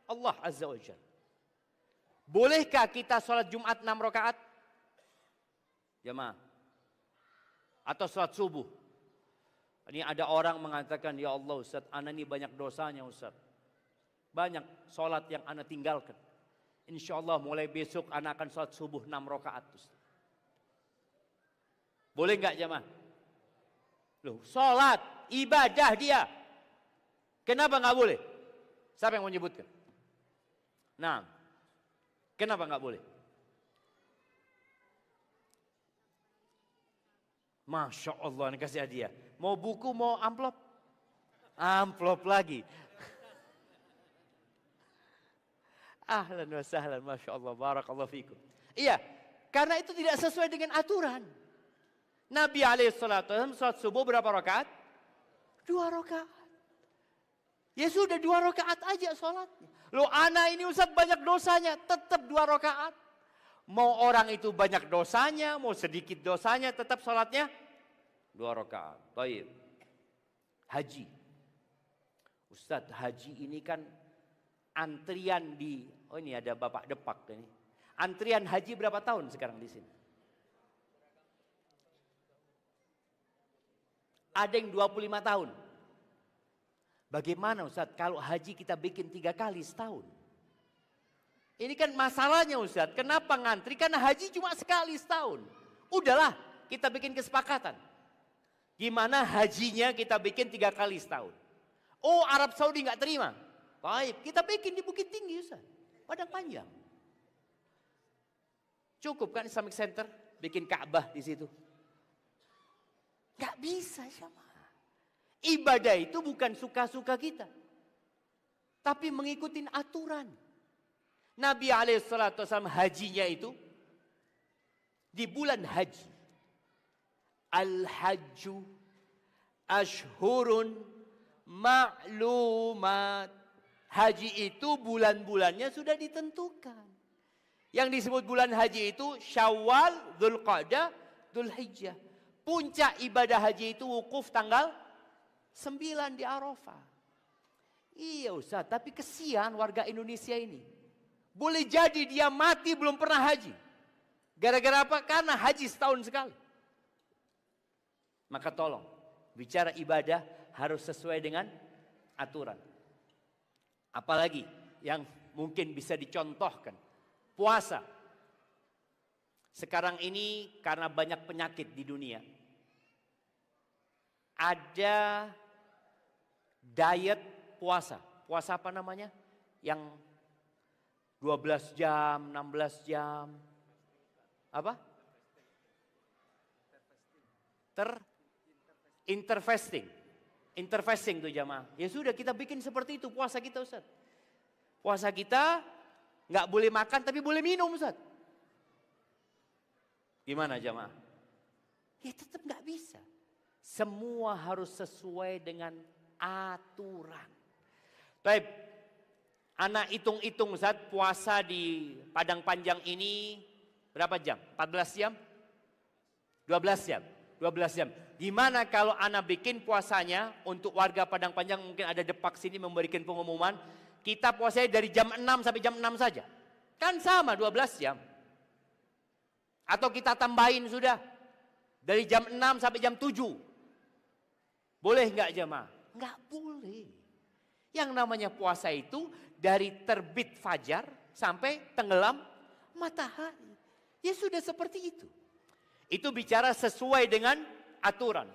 Allah Azza wa Jalla. Bolehkah kita sholat Jumat 6 rakaat? Jemaah. Atau sholat subuh? Ini ada orang mengatakan, ya Allah Ustaz, ana ini banyak dosanya Ustaz. Banyak sholat yang ana tinggalkan. Insya Allah mulai besok ana akan sholat subuh 6 rakaat. Boleh enggak jemaah? Loh, sholat, ibadah dia. Kenapa enggak boleh? Siapa yang menyebutkan? Nah, kenapa enggak boleh? Masya Allah, ini kasih hadiah. Mau buku, mau amplop? Amplop lagi. Ahlan wa sahlan, Masya Allah, barakallahu fikum. Iya, Karena itu tidak sesuai dengan aturan. Nabi alaihissalam sholat subuh berapa rakaat? 2 rakaat. Ya sudah 2 rakaat aja sholatnya. Loh anak ini Ustaz banyak dosanya, tetap 2 rakaat. Mau orang itu banyak dosanya, mau sedikit dosanya, tetap sholatnya 2 rakaat. Baik. Haji. Ustaz haji ini kan antrian oh ini ada Bapak Depak ini. Antrian haji berapa tahun sekarang di sini? Ada yang 25 tahun. Bagaimana Ustaz kalau haji kita bikin 3 kali setahun? Ini kan masalahnya Ustaz. Kenapa ngantri? Karena haji cuma sekali setahun. Udahlah kita bikin kesepakatan. Gimana hajinya kita bikin 3 kali setahun. Oh Arab Saudi nggak terima. Baik kita bikin di Bukit Tinggi Ustaz. Padang Panjang. Cukup kan Islamic Center bikin Ka'bah di situ. Gak bisa sama. Ibadah itu bukan suka-suka kita. Tapi mengikuti aturan. Nabi alaihissalam hajinya itu di bulan haji. Al-hajju ashhurun ma'lumat. Haji itu bulan-bulannya sudah ditentukan. Yang disebut bulan haji itu Syawal, Dzulqa'dah, Dzulhijjah. Puncak ibadah haji itu wukuf tanggal 9 di Arafah. Iya Ustaz, tapi kesian warga Indonesia ini. Boleh jadi dia mati belum pernah haji. Gara-gara apa? Karena haji setahun sekali. Maka tolong, bicara ibadah harus sesuai dengan aturan. Apalagi yang mungkin bisa dicontohkan. Puasa. Sekarang ini karena banyak penyakit di dunia. Ada diet puasa. Puasa apa namanya? Yang 12 jam, 16 jam. Apa? Interfasting. Interfasting tuh jamaah. Ya sudah kita bikin seperti itu puasa kita Ustaz. Puasa kita nggak boleh makan tapi boleh minum Ustaz. Gimana jamaah? Ya tetap nggak bisa. Semua harus sesuai dengan aturan. Baik, anak hitung-hitung Ustaz puasa di Padang Panjang ini berapa jam? 14 jam? 12 jam? 12 jam. Gimana kalau anak bikin puasanya untuk warga Padang Panjang mungkin ada Depak sini memberikan pengumuman. Kita puasanya dari jam 6 sampai jam 6 saja. Kan sama 12 jam. Atau kita tambahin sudah. Dari jam 6 sampai jam 7. Boleh nggak jemaah? Nggak boleh. Yang namanya puasa itu dari terbit fajar sampai tenggelam matahari. Ya sudah seperti itu. Itu bicara sesuai dengan aturan.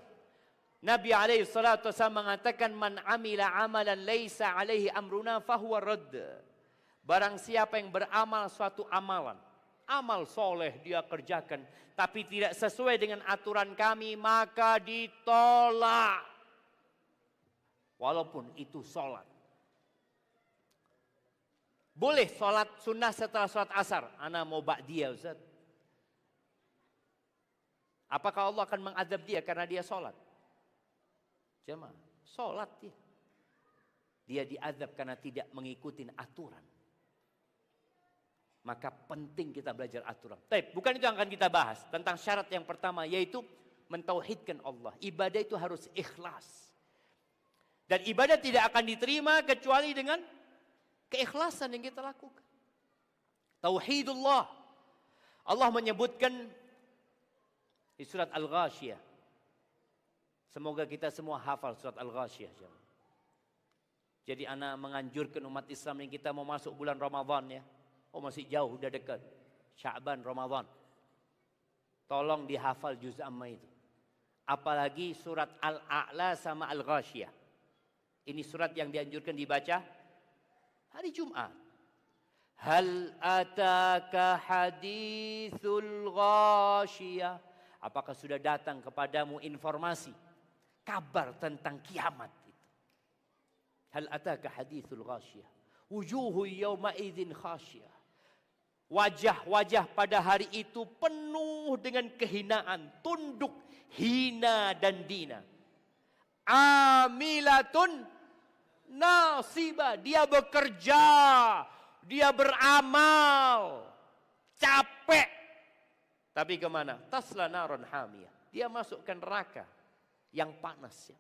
Nabi alaihissalatu wassalam mengatakan man amila amalan laisa alaihi amruna fahuwa radd. Barang siapa yang beramal suatu amalan, amal soleh dia kerjakan, tapi tidak sesuai dengan aturan kami, maka ditolak. Walaupun itu sholat. Boleh sholat sunnah setelah sholat asar. Ana mau ba'diyah Ustaz. Apakah Allah akan mengadab dia karena dia sholat? Jemaah, sholat dia. Dia diadab karena tidak mengikuti aturan. Maka penting kita belajar aturan. Tapi bukan itu yang akan kita bahas. Tentang syarat yang pertama yaitu mentauhidkan Allah. Ibadah itu harus ikhlas. Dan ibadah tidak akan diterima kecuali dengan keikhlasan yang kita lakukan. Tauhidullah. Allah menyebutkan di surat Al-Ghashiyah. Semoga kita semua hafal surat Al-Ghashiyah. Jadi ana menganjurkan umat Islam yang kita mau masuk bulan Ramadan ya. Oh masih jauh, udah dekat. Sya'ban, Ramadan. Tolong dihafal juz amma itu. Apalagi surat Al-A'la sama Al-Ghashiyah. Ini surat yang dianjurkan dibaca hari Jumat. Hal ataka hadithul ghashiyah. Apakah sudah datang kepadamu informasi, kabar tentang kiamat itu? Hal ataka hadithul ghashiyah. Wujuhu yawma idzin khashiyah. Wajah-wajah pada hari itu penuh dengan kehinaan, tunduk, hina dan dina. Amilatun nasibah, dia bekerja, dia beramal, capek. Tapi kemana? Tasla naron hamiyah. Dia masukkan neraka yang panas.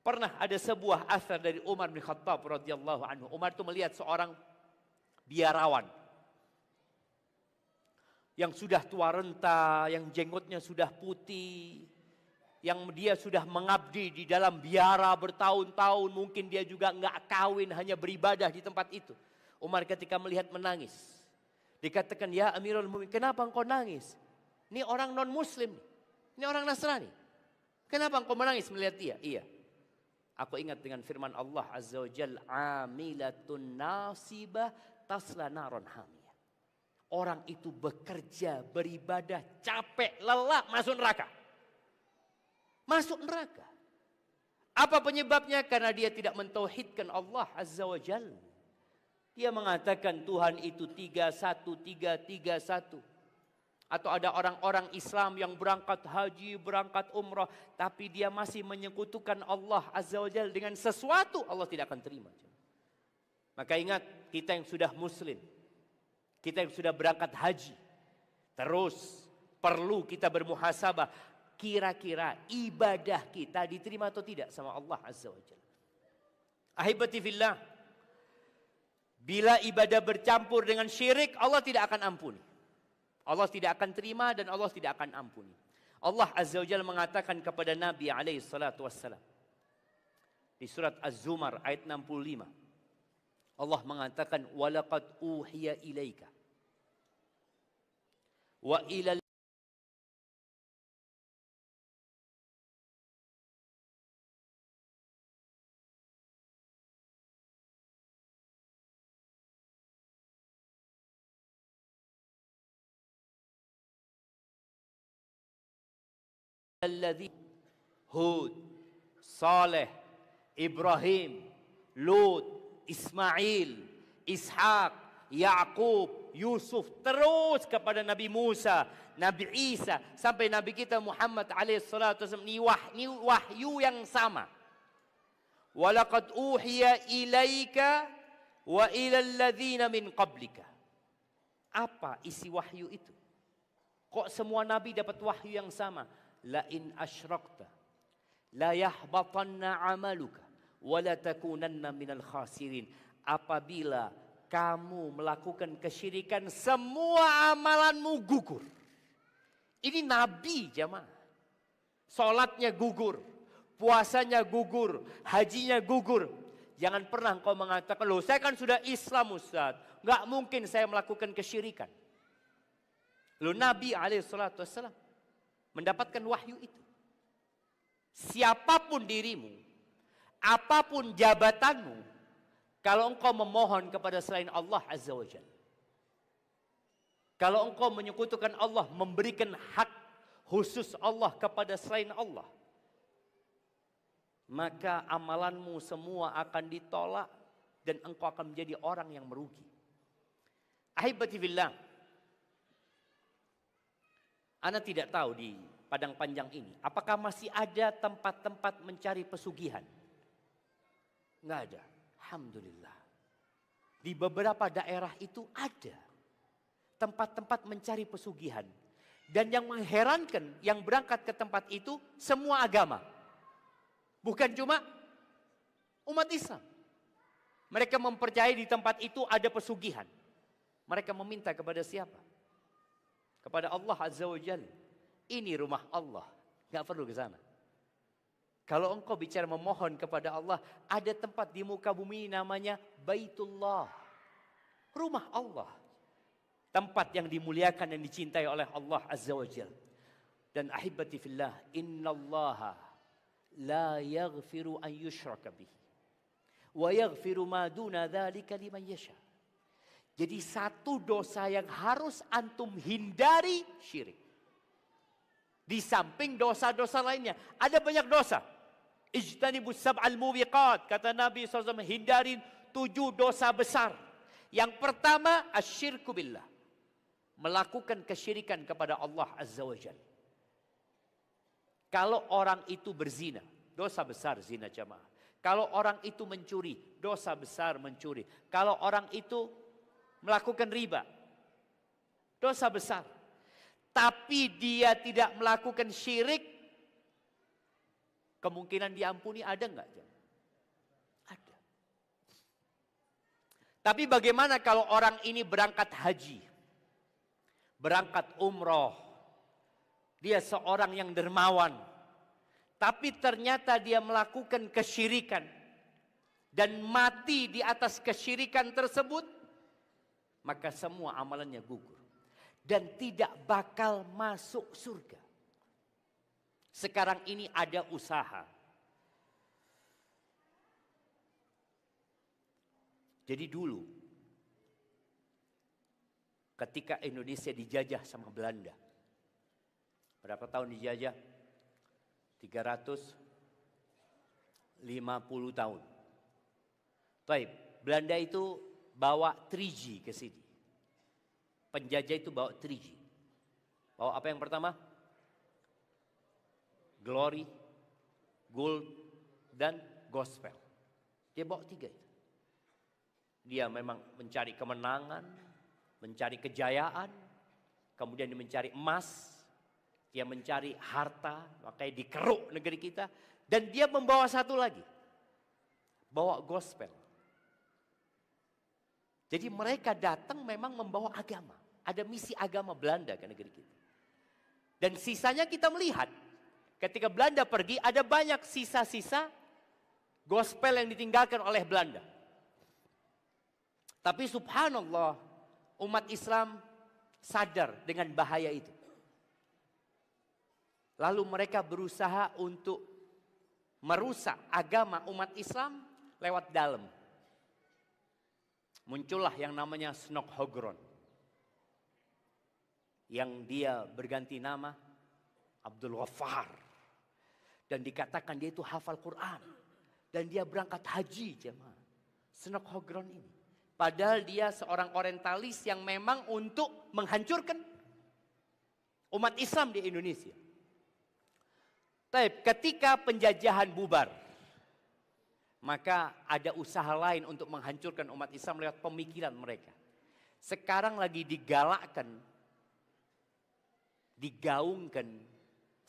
Pernah ada sebuah asar dari Umar bin Khattab radhiyallahu anhu. Umar itu melihat seorang biarawan yang sudah tua renta, yang jenggotnya sudah putih, yang dia sudah mengabdi di dalam biara bertahun-tahun, mungkin dia juga enggak kawin, hanya beribadah di tempat itu. Umar ketika melihat menangis. Dikatakan, ya Amirul Mukminin, kenapa engkau nangis? Ini orang non-muslim, ini orang Nasrani. Kenapa engkau menangis melihat dia? Iya. Aku ingat dengan firman Allah Azza wa Jalla, amilatun nasibah tasla naron hamiyah. Orang itu bekerja, beribadah, capek, lelah, masuk neraka. Masuk neraka. Apa penyebabnya? Karena dia tidak mentauhidkan Allah Azza wa Jalla. Dia mengatakan Tuhan itu 3-1. Atau ada orang-orang Islam yang berangkat haji, berangkat umrah, tapi dia masih menyekutukan Allah Azza wa Jalla dengan sesuatu, Allah tidak akan terima. Maka ingat, kita yang sudah muslim, kita yang sudah berangkat haji, terus perlu kita bermuhasabah, kira-kira ibadah kita diterima atau tidak sama Allah Azza wa Jalla. Ahibati fillah, bila ibadah bercampur dengan syirik, Allah tidak akan ampuni. Allah tidak akan terima dan Allah tidak akan ampuni. Allah Azza wa Jalla mengatakan kepada Nabi alaihi salatu wassalam di surat Az-Zumar ayat 65. Allah mengatakan walaqad uhiya ilaika wa ila alladzi Hud, Saleh, Ibrahim, Lut, Ismail, Ishak, Yaqub, Yusuf, terus kepada Nabi Musa, Nabi Isa, sampai Nabi kita Muhammad alaihissalatu wasallam. Ini wahyu yang sama. Walaqad uhiya ilaika wa ilal ladzina min qablika. Apa isi wahyu itu? Kok semua nabi dapat wahyu yang sama? La in asyrakta la yahbatanna amaluka wa la takunanna minal khasirin. Apabila kamu melakukan kesyirikan, semua amalanmu gugur. Ini nabi jemaah. Salatnya gugur, puasanya gugur, hajinya gugur. Jangan pernah engkau mengatakan, loh saya kan sudah Islam Ustaz, enggak mungkin saya melakukan kesyirikan. Loh Nabi alaihissalatu wassalam mendapatkan wahyu itu. Siapapun dirimu, apapun jabatanmu, kalau engkau memohon kepada selain Allah Azza wa Jalla, kalau engkau menyekutukan Allah, memberikan hak khusus Allah kepada selain Allah, maka amalanmu semua akan ditolak dan engkau akan menjadi orang yang merugi. Ahibati fillah, Ana tidak tahu di Padang Panjang ini, apakah masih ada tempat-tempat mencari pesugihan? Enggak ada. Alhamdulillah. Di beberapa daerah itu ada tempat-tempat mencari pesugihan. Dan yang mengherankan, yang berangkat ke tempat itu semua agama. Bukan cuma umat Islam. Mereka mempercayai di tempat itu ada pesugihan. Mereka meminta kepada siapa? Kepada Allah Azza wa Jalla. Ini rumah Allah. Gak perlu ke sana. Kalau engkau bicara memohon kepada Allah, ada tempat di muka bumi namanya Baitullah. Rumah Allah. Tempat yang dimuliakan dan dicintai oleh Allah Azza wa Jalla. Dan ahibati fillah, innallaha la yaghfiru an yushraka bihi wa yaghfiru ma duna dzalika liman yasha. Jadi satu dosa yang harus antum hindari, syirik. Di samping dosa-dosa lainnya, ada banyak dosa. Ijtanibus sab'al mubiqat, kata Nabi SAW, hindari 7 dosa besar Yang pertama, asyirku billah. Melakukan kesyirikan kepada Allah Azza wa Jalla. Kalau orang itu berzina, dosa besar zina jamaah. Kalau orang itu mencuri, dosa besar mencuri. Kalau orang itu melakukan riba, dosa besar. Tapi dia tidak melakukan syirik, kemungkinan diampuni ada enggak? Ada. Tapi bagaimana kalau orang ini berangkat haji, berangkat umroh, dia seorang yang dermawan, tapi ternyata dia melakukan kesyirikan dan mati di atas kesyirikan tersebut, maka semua amalannya gugur dan tidak bakal masuk surga. Sekarang ini ada usaha. Jadi dulu ketika Indonesia dijajah sama Belanda, berapa tahun dijajah? 350 tahun. Baik, Belanda itu bawa 3G ke sini. Penjajah itu bawa 3G. Bawa apa yang pertama? Glory, gold, dan gospel. Dia bawa 3 itu. Dia memang mencari kemenangan, mencari kejayaan, kemudian dia mencari emas, dia mencari harta, makanya dikeruk negeri kita. Dan dia membawa satu lagi, bawa gospel. Jadi mereka datang memang membawa agama. Ada misi agama Belanda ke negeri kita. Dan sisanya kita melihat, ketika Belanda pergi ada banyak sisa-sisa gospel yang ditinggalkan oleh Belanda. Tapi subhanallah, umat Islam sadar dengan bahaya itu. Lalu mereka berusaha untuk merusak agama umat Islam lewat dalam. Muncullah yang namanya Snok-Hogron. Yang dia berganti nama Abdul Ghaffar. Dan dikatakan dia itu hafal Quran. Dan dia berangkat haji jemaah. Snok-Hogron ini. Padahal dia seorang orientalis yang memang untuk menghancurkan umat Islam di Indonesia. Tapi ketika penjajahan bubar, maka ada usaha lain untuk menghancurkan umat Islam lewat pemikiran mereka. Sekarang lagi digalakkan, digaungkan,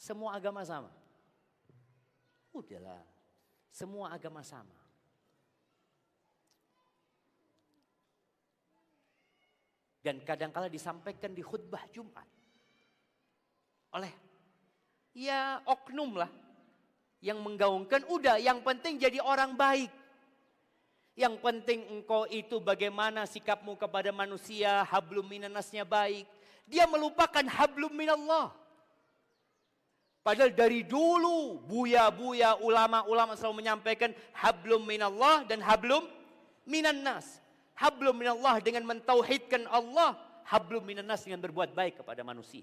semua agama sama. Udahlah, semua agama sama. Dan kadang-kala disampaikan di khutbah Jumat oleh ya oknum lah yang menggaungkan, udah yang penting jadi orang baik. Yang penting engkau itu bagaimana sikapmu kepada manusia, hablum minannasnya baik. Dia melupakan hablum minallah. Padahal dari dulu buya-buya ulama-ulama selalu menyampaikan hablum minallah dan hablum minannas. Hablum minallah dengan mentauhidkan Allah, hablum minannas dengan berbuat baik kepada manusia.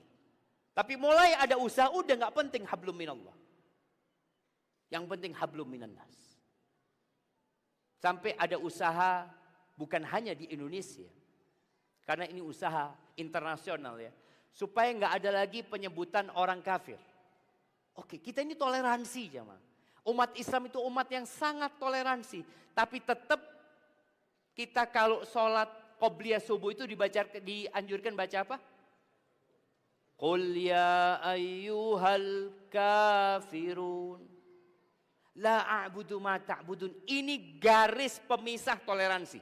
Tapi mulai ada usaha, udah gak penting hablum minallah. Yang penting hablum minannas. Sampai ada usaha bukan hanya di Indonesia. Karena ini usaha internasional ya. Supaya gak ada lagi penyebutan orang kafir. Oke, kita ini toleransi jemaah. Umat Islam itu umat yang sangat toleransi. Tapi tetap kita kalau sholat qobliyah subuh itu dianjurkan baca apa? Qul ya ayyuhal kafirun la a'budu ma ta'budun. Ini garis pemisah toleransi.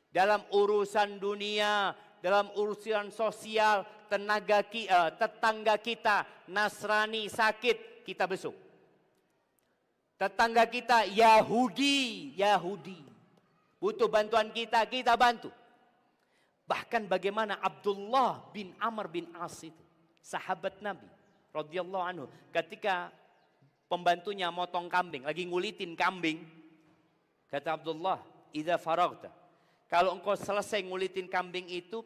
Dalam urusan dunia, dalam urusan sosial, tetangga kita Nasrani sakit, kita besuk. Tetangga kita Yahudi butuh bantuan kita bantu. Bahkan bagaimana Abdullah bin Amr bin As itu, sahabat Nabi radhiyallahu anhu, ketika pembantunya motong kambing, lagi ngulitin kambing, kata Abdullah, "Idza faragta," kalau engkau selesai ngulitin kambing itu,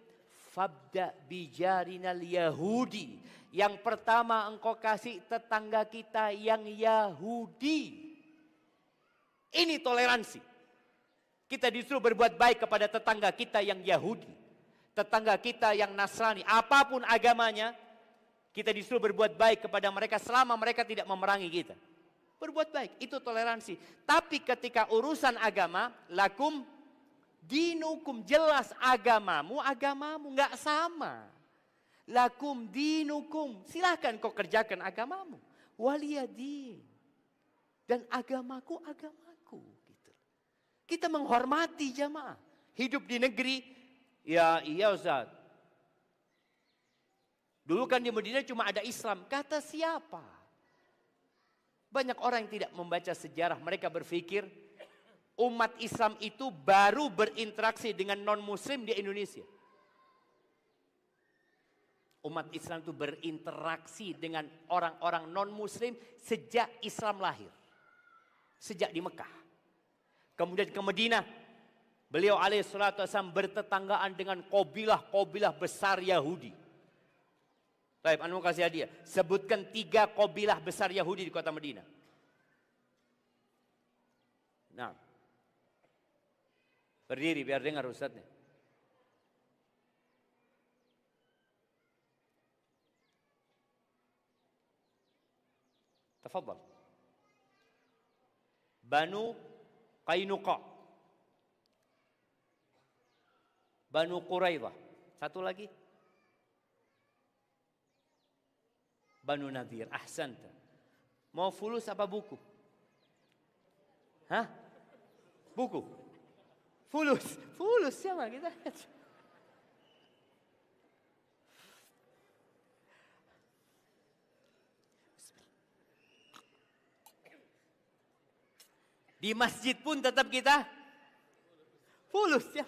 "fabda bijarinal Yahudi." Yang pertama engkau kasih tetangga kita yang Yahudi. Ini toleransi. Kita disuruh berbuat baik kepada tetangga kita yang Yahudi, tetangga kita yang Nasrani, apapun agamanya, kita disuruh berbuat baik kepada mereka selama mereka tidak memerangi kita. Berbuat baik, itu toleransi. Tapi ketika urusan agama, lakum dinukum, jelas agamamu nggak sama. Lakum dinukum, silahkan kau kerjakan agamamu. Waliyadin, dan agamaku. Gitu. Kita menghormati jamaah. Hidup di negeri, ya iya Ustaz. Dulu kan di Madinah cuma ada Islam. Kata siapa? Banyak orang yang tidak membaca sejarah. Mereka berpikir umat Islam itu baru berinteraksi dengan non-muslim di Indonesia. Umat Islam itu berinteraksi dengan orang-orang non-muslim sejak Islam lahir. Sejak di Mekah. Kemudian ke Madinah. Beliau alaihissalatu wassalam bertetanggaan dengan kabilah-kabilah besar Yahudi. Baik, anu kasih hadiah. Sebutkan 3 kabilah besar Yahudi di kota Madinah. Nah. Berdiri biar dengar ustadznya. Tafadhal. Banu Qainuqa. Banu Quraidah. Satu lagi. Banu Nadir. Ahsanta. Mau fulus apa buku? Hah? Buku? Fulus sama kita. Di masjid pun tetap kita fulus ya.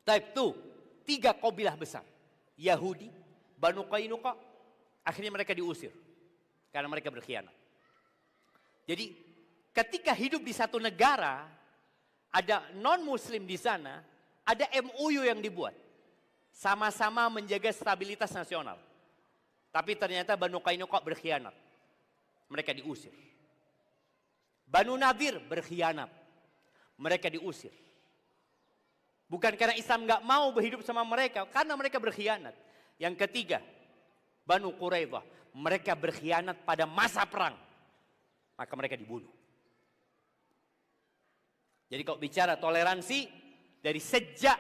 Type 2, 3 kabilah besar. Yahudi, Banu Qainuqa, akhirnya mereka diusir. Karena mereka berkhianat. Jadi ketika hidup di satu negara, ada non-muslim di sana, ada MOU yang dibuat. Sama-sama menjaga stabilitas nasional. Tapi ternyata Banu Qainuqa berkhianat. Mereka diusir. Banu Nadir berkhianat. Mereka diusir. Bukan karena Islam nggak mau berhidup sama mereka, karena mereka berkhianat. Yang ketiga, Banu Quraidah. Mereka berkhianat pada masa perang. Maka mereka dibunuh. Jadi kalau bicara toleransi, dari sejak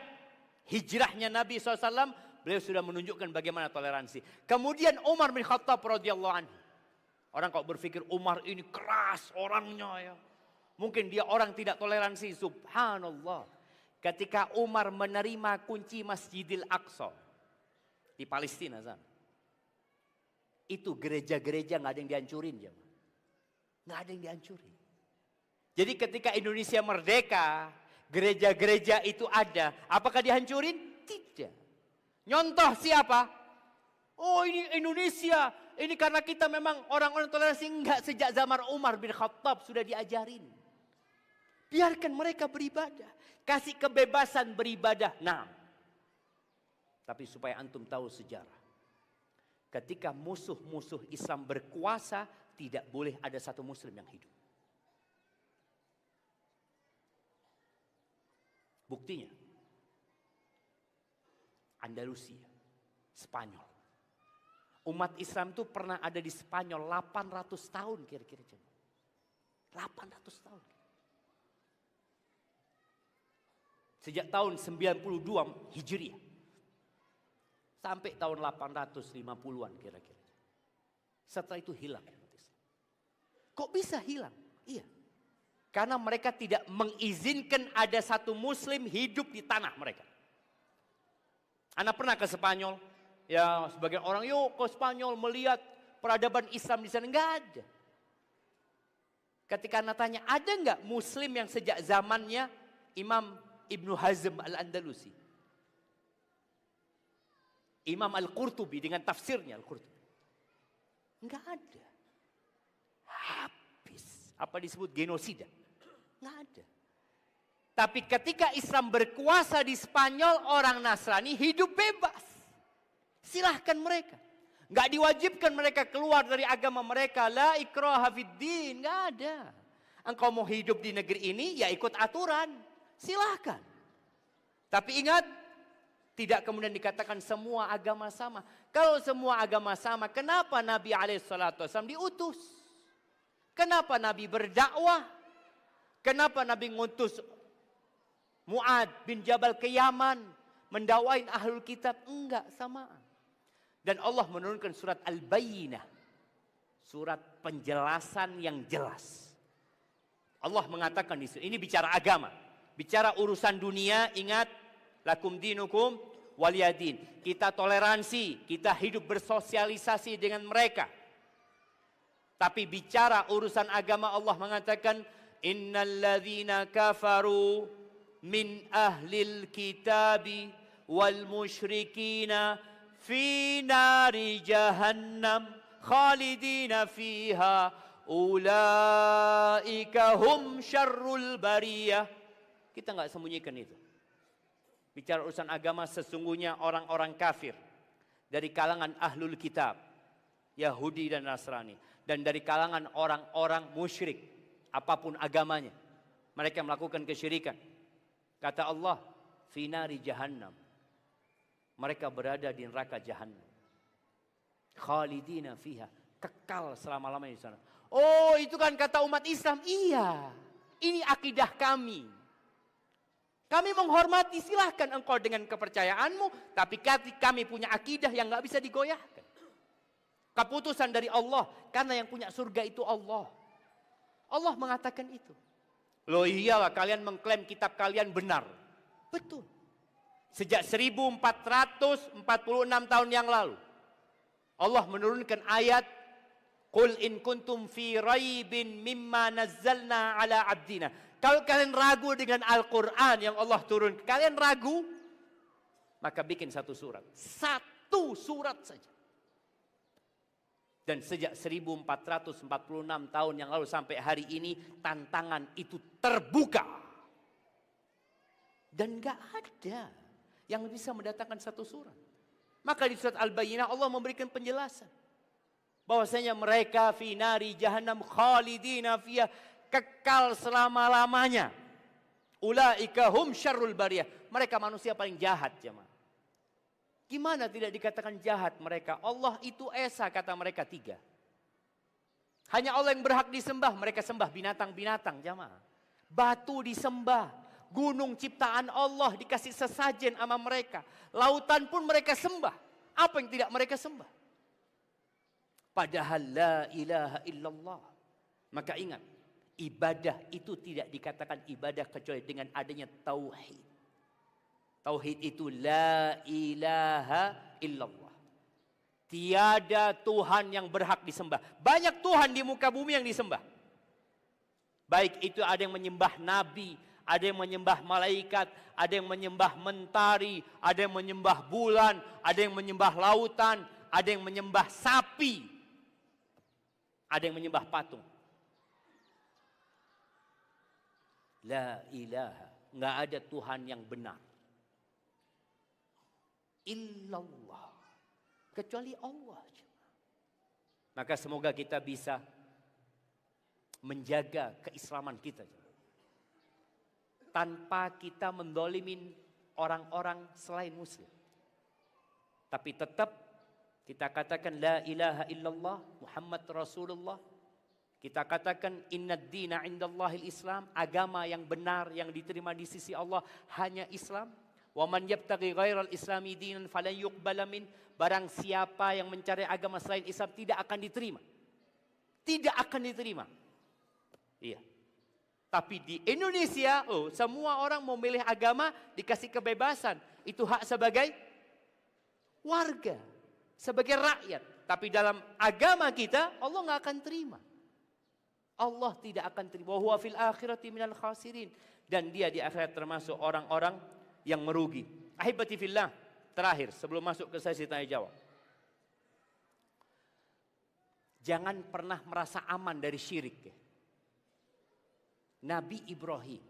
hijrahnya Nabi SAW, beliau sudah menunjukkan bagaimana toleransi. Kemudian Umar bin Khattab radhiyallahu anhu. Orang kok berpikir Umar ini keras orangnya ya. Mungkin dia orang tidak toleransi. Subhanallah. Ketika Umar menerima kunci Masjidil Aqsa. Di Palestina sana. Itu gereja-gereja gak ada yang dihancurin. Gak ada yang dihancurin. Jadi ketika Indonesia merdeka. Gereja-gereja itu ada. Apakah dihancurin? Tidak. Nyontoh siapa? Oh ini Indonesia. Ini karena kita memang orang-orang toleransi. Enggak, sejak zaman Umar bin Khattab sudah diajarin. Biarkan mereka beribadah. Kasih kebebasan beribadah. Nah. Tapi supaya antum tahu sejarah. Ketika musuh-musuh Islam berkuasa. Tidak boleh ada satu muslim yang hidup. Buktinya. Andalusia. Spanyol. Umat Islam itu pernah ada di Spanyol 800 tahun kira-kira. 800 tahun. Sejak tahun 92 Hijriah. Sampai tahun 850-an kira-kira. Setelah itu hilang. Kok bisa hilang? Iya. Karena mereka tidak mengizinkan ada satu muslim hidup di tanah mereka. Anda pernah ke Spanyol? Ya sebagian orang yuk ke Spanyol melihat peradaban Islam di sana. Enggak ada. Ketika Anda tanya ada enggak muslim yang sejak zamannya Imam Ibnu Hazm Al-Andalusi. Imam Al-Qurtubi dengan tafsirnya Al-Qurtubi. Enggak ada. Habis. Apa disebut genosida? Enggak ada. Tapi ketika Islam berkuasa di Spanyol, orang Nasrani hidup bebas. Silahkan mereka. Enggak diwajibkan mereka keluar dari agama mereka. La ikraha fid din. Enggak ada. Engkau mau hidup di negeri ini, ya ikut aturan. Silahkan. Tapi ingat, tidak kemudian dikatakan semua agama sama. Kalau semua agama sama, kenapa Nabi SAW diutus? Kenapa Nabi berdakwah? Kenapa Nabi ngutus Mu'ad bin Jabal ke Yaman, mendakwain ahlul kitab? Enggak, samaan. Dan Allah menurunkan surat Al-Bayyinah, surat penjelasan yang jelas. Allah mengatakan di sini, ini bicara agama, bicara urusan dunia. Ingat, lakum dinukum waliyadin. Kita toleransi, kita hidup bersosialisasi dengan mereka. Tapi bicara urusan agama, Allah mengatakan, innalladzina kafaru min ahlil kitabi wal musyrikina fi nari jahannam khalidina fiha ulaika hum syarrul bariyah. Kita nggak sembunyikan itu. Bicara urusan agama, sesungguhnya orang-orang kafir dari kalangan ahlul kitab, Yahudi dan Nasrani, dan dari kalangan orang-orang musyrik, apapun agamanya, mereka melakukan kesyirikan. Kata Allah, finari jahannam. Mereka berada di neraka jahannam. Khalidina fiha, kekal selama-lamanya di sana. Oh, itu kan kata umat Islam. Iya, ini akidah kami. Kami menghormati, silahkan engkau dengan kepercayaanmu, tapi kami punya akidah yang nggak bisa digoyahkan. Keputusan dari Allah, karena yang punya surga itu Allah. Allah mengatakan itu. Loh iyalah, kalian mengklaim kitab kalian benar. Betul. Sejak 1446 tahun yang lalu, Allah menurunkan ayat, Qul in kuntum fi raibin mimma nazzalna ala abdina. Kalau kalian ragu dengan Al-Quran yang Allah turun, kalian ragu, maka bikin satu surat. Satu surat saja. Dan sejak 1446 tahun yang lalu sampai hari ini, tantangan itu terbuka. Dan gak ada yang bisa mendatangkan satu surat. Maka di surat Al-Bayyinah Allah memberikan penjelasan. Bahwasanya mereka fi nari jahannam khalidina fiyah, kekal selama-lamanya. Ulaika hum syarrul bariyah. Mereka manusia paling jahat, jemaah. Gimana tidak dikatakan jahat mereka? Allah itu esa, kata mereka 3. Hanya Allah yang berhak disembah, mereka sembah binatang-binatang, jemaah. Batu disembah, gunung ciptaan Allah dikasih sesajen sama mereka. Lautan pun mereka sembah. Apa yang tidak mereka sembah? Padahal la ilaha illallah. Maka ingat, ibadah itu tidak dikatakan ibadah kecuali dengan adanya tauhid. Tauhid itu la ilaha illallah. Tiada Tuhan yang berhak disembah. Banyak Tuhan di muka bumi yang disembah. Baik itu ada yang menyembah nabi, ada yang menyembah malaikat, ada yang menyembah mentari, ada yang menyembah bulan, ada yang menyembah lautan, ada yang menyembah sapi, ada yang menyembah patung. La ilaha, nggak ada Tuhan yang benar illallah, kecuali Allah. Maka semoga kita bisa menjaga keislaman kita tanpa kita mendolimin orang-orang selain muslim. Tapi tetap kita katakan la ilaha illallah Muhammad Rasulullah. Kita katakan innad dina indallahil Islam, agama yang benar yang diterima di sisi Allah hanya Islam. Wa man yabtaghi ghairal islami dinan falan yuqbala min. Barang siapa yang mencari agama selain Islam tidak akan diterima. Tidak akan diterima. Iya. Tapi di Indonesia, semua orang mau milih agama dikasih kebebasan. Itu hak sebagai warga, sebagai rakyat. Tapi dalam agama kita Allah nggak akan terima. Allah tidak akan terima. Wa huwa fil akhirati minal khasirin. Dan dia di akhirat termasuk orang-orang yang merugi. Ahibati fillah, terakhir sebelum masuk ke sesi tanya jawab. Jangan pernah merasa aman dari syirik. Nabi Ibrahim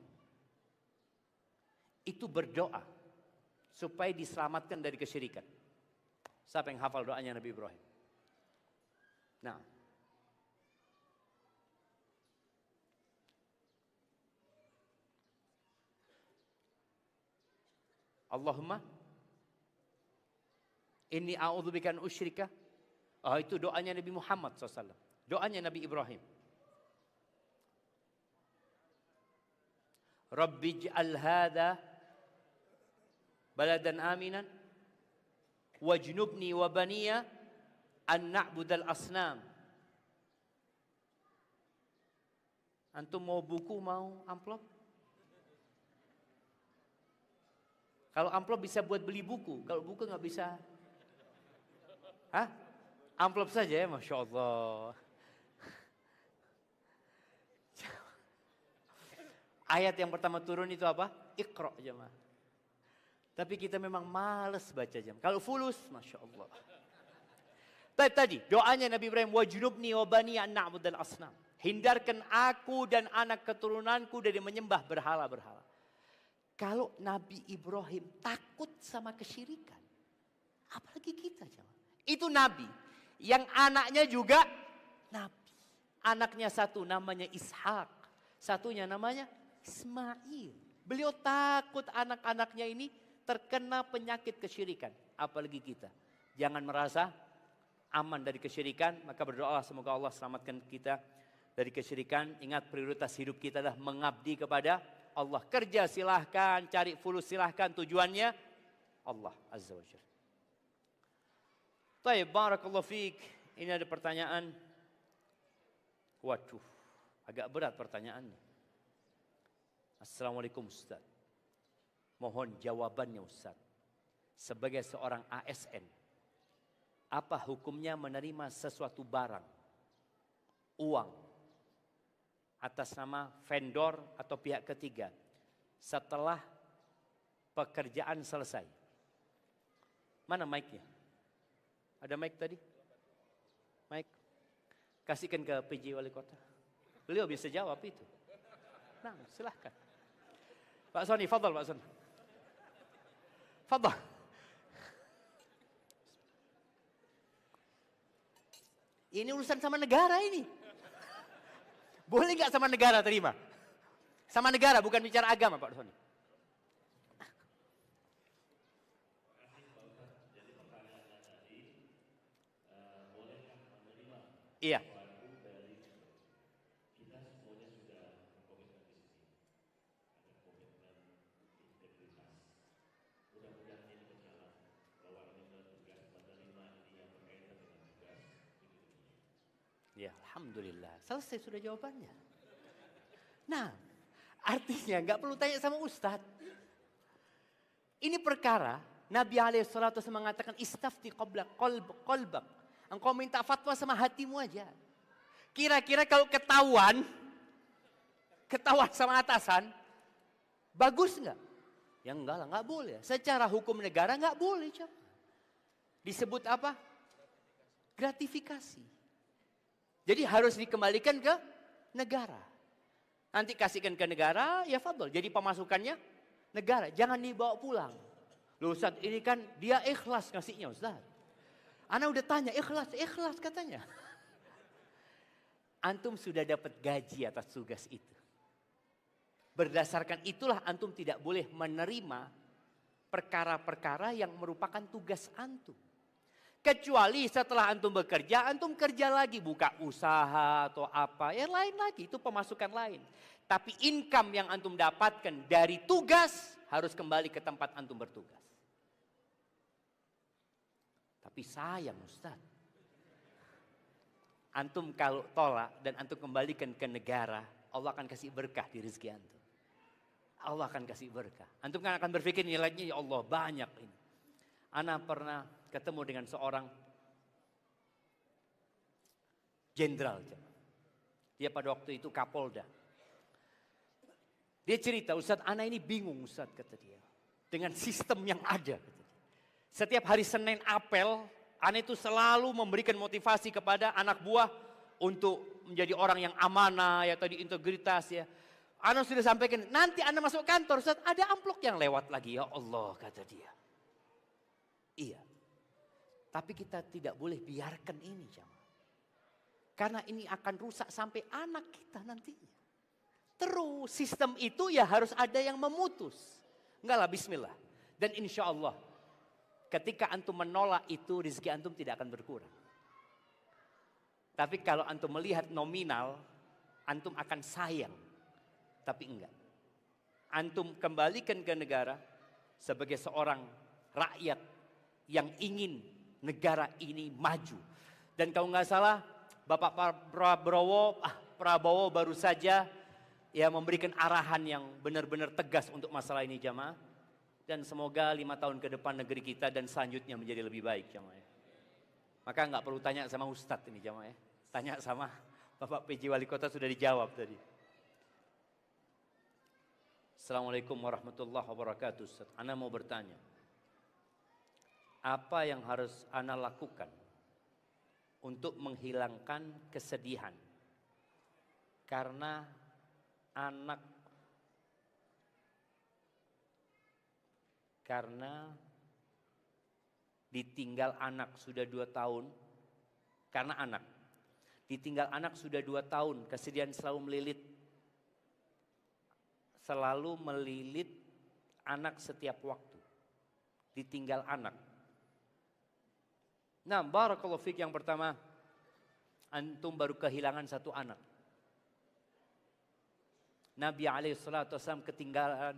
itu berdoa supaya diselamatkan dari kesyirikan. Siapa yang hafal doanya Nabi Ibrahim? Nah, Allahumma inni a'udzubika an usyrika. Oh, itu doanya Nabi Muhammad SAW. Doanya Nabi Ibrahim. Rabbij'al hadha baladan aminan wajnubni wa baniya an na'budal asnam. Antum mau buku, mau amplop? Kalau amplop bisa buat beli buku, kalau buku nggak bisa. Hah? Amplop saja ya, Masya Allah. Ayat yang pertama turun itu apa? Iqra jemaah. Tapi kita memang males baca jam. Kalau fulus, Masya Allah. Tadi doanya Nabi Ibrahim, wajnubni wa bani an na'budal asnam. Hindarkan aku dan anak keturunanku dari menyembah berhala-berhala. Kalau Nabi Ibrahim takut sama kesyirikan, apalagi kita jemaah. Itu Nabi. Yang anaknya juga Nabi. Anaknya satu namanya Ishak. Satunya namanya Ismail. Beliau takut anak-anaknya ini terkena penyakit kesyirikan. Apalagi kita. Jangan merasa aman dari kesyirikan. Maka berdoa semoga Allah selamatkan kita dari kesyirikan. Ingat prioritas hidup kita adalah mengabdi kepada Allah. Kerja silahkan, cari fulus silahkan. Tujuannya Allah Azza wa Jalla. Baik, barakallahu fiik. Ini ada pertanyaan. Waduh, agak berat pertanyaannya. Assalamualaikum Ustaz. Mohon jawabannya Ustaz. Sebagai seorang ASN, apa hukumnya menerima sesuatu barang, uang, atas nama vendor atau pihak ketiga setelah pekerjaan selesai? Mana mic-nya? Ada mic tadi? Mic. Kasihkan ke PJ Wali Kota. Beliau bisa jawab itu. Nah, silahkan. Pak Soni, fadal Pak Soni. Fadal. Ini urusan sama negara ini. Boleh nggak sama negara terima? Sama negara, bukan bicara agama Pak Soni. Iya. Ya, alhamdulillah. Selesai sudah jawabannya. Nah, artinya nggak perlu tanya sama Ustadz. Ini perkara Nabi alaihissalatu mengatakan istafti qabla qalbak. Engkau minta fatwa sama hatimu aja. Kira-kira kalau ketahuan sama atasan, bagus nggak? Ya enggak lah, nggak boleh. Secara hukum negara nggak boleh. Disebut apa? Gratifikasi. Jadi harus dikembalikan ke negara. Nanti kasihkan ke negara, ya fadol. Jadi pemasukannya negara. Jangan dibawa pulang. Loh Ustaz, ini kan dia ikhlas ngasihnya Ustaz. Ana udah tanya, ikhlas katanya. Antum sudah dapat gaji atas tugas itu. Berdasarkan itulah antum tidak boleh menerima perkara-perkara yang merupakan tugas antum. Kecuali setelah antum bekerja, antum kerja lagi, buka usaha atau apa, ya lain lagi, itu pemasukan lain. Tapi income yang antum dapatkan dari tugas harus kembali ke tempat antum bertugas. Tapi sayang Ustaz, antum kalau tolak dan antum kembalikan ke negara, Allah akan kasih berkah di rezeki antum. Allah akan kasih berkah. Antum kan akan berpikir nilainya ya Allah banyak ini. Ana pernah ketemu dengan seorang jenderal. Dia pada waktu itu Kapolda. Dia cerita, Ustaz Ana ini bingung Ustaz kata dia. Dengan sistem yang ada. Setiap hari Senin apel, Ana itu selalu memberikan motivasi kepada anak buah untuk menjadi orang yang amanah, ya tadi integritas ya. Ana sudah sampaikan, nanti Ana masuk kantor, Ustaz ada amplop yang lewat lagi ya Allah kata dia. Iya. Tapi kita tidak boleh biarkan ini jamaah. Karena ini akan rusak sampai anak kita nantinya. Terus sistem itu ya harus ada yang memutus. Enggak lah bismillah. Dan insya Allah ketika antum menolak itu, rezeki antum tidak akan berkurang. Tapi kalau antum melihat nominal, antum akan sayang. Tapi enggak. Antum kembalikan ke negara sebagai seorang rakyat yang ingin negara ini maju. Dan kalau nggak salah, Bapak Prabowo baru saja ya memberikan arahan yang benar-benar tegas untuk masalah ini jamaah. Dan semoga 5 tahun ke depan negeri kita dan selanjutnya menjadi lebih baik jamaah. Maka nggak perlu tanya sama Ustadz ini jamaah ya. Tanya sama Bapak PJ Wali Kota sudah dijawab tadi. Assalamualaikum warahmatullahi wabarakatuh. Ustaz, ana mau bertanya. Apa yang harus ana lakukan untuk menghilangkan kesedihan karena ditinggal anak sudah 2 tahun, karena anak ditinggal anak sudah 2 tahun, kesedihan selalu melilit anak setiap waktu, ditinggal anak. Nah, barakallahu fiik, yang pertama, antum baru kehilangan 1 anak. Nabi SAW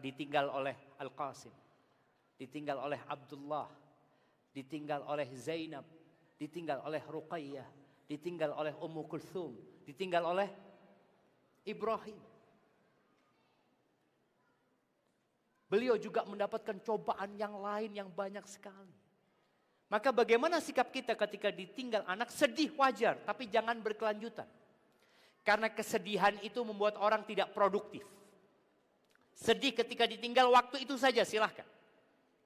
ditinggal oleh Al-Qasim, ditinggal oleh Abdullah, ditinggal oleh Zainab, ditinggal oleh Ruqayyah, ditinggal oleh Ummu Kulthum, ditinggal oleh Ibrahim. Beliau juga mendapatkan cobaan yang lain yang banyak sekali. Maka bagaimana sikap kita ketika ditinggal anak? Sedih wajar, tapi jangan berkelanjutan. Karena kesedihan itu membuat orang tidak produktif. Sedih ketika ditinggal, waktu itu saja silahkan.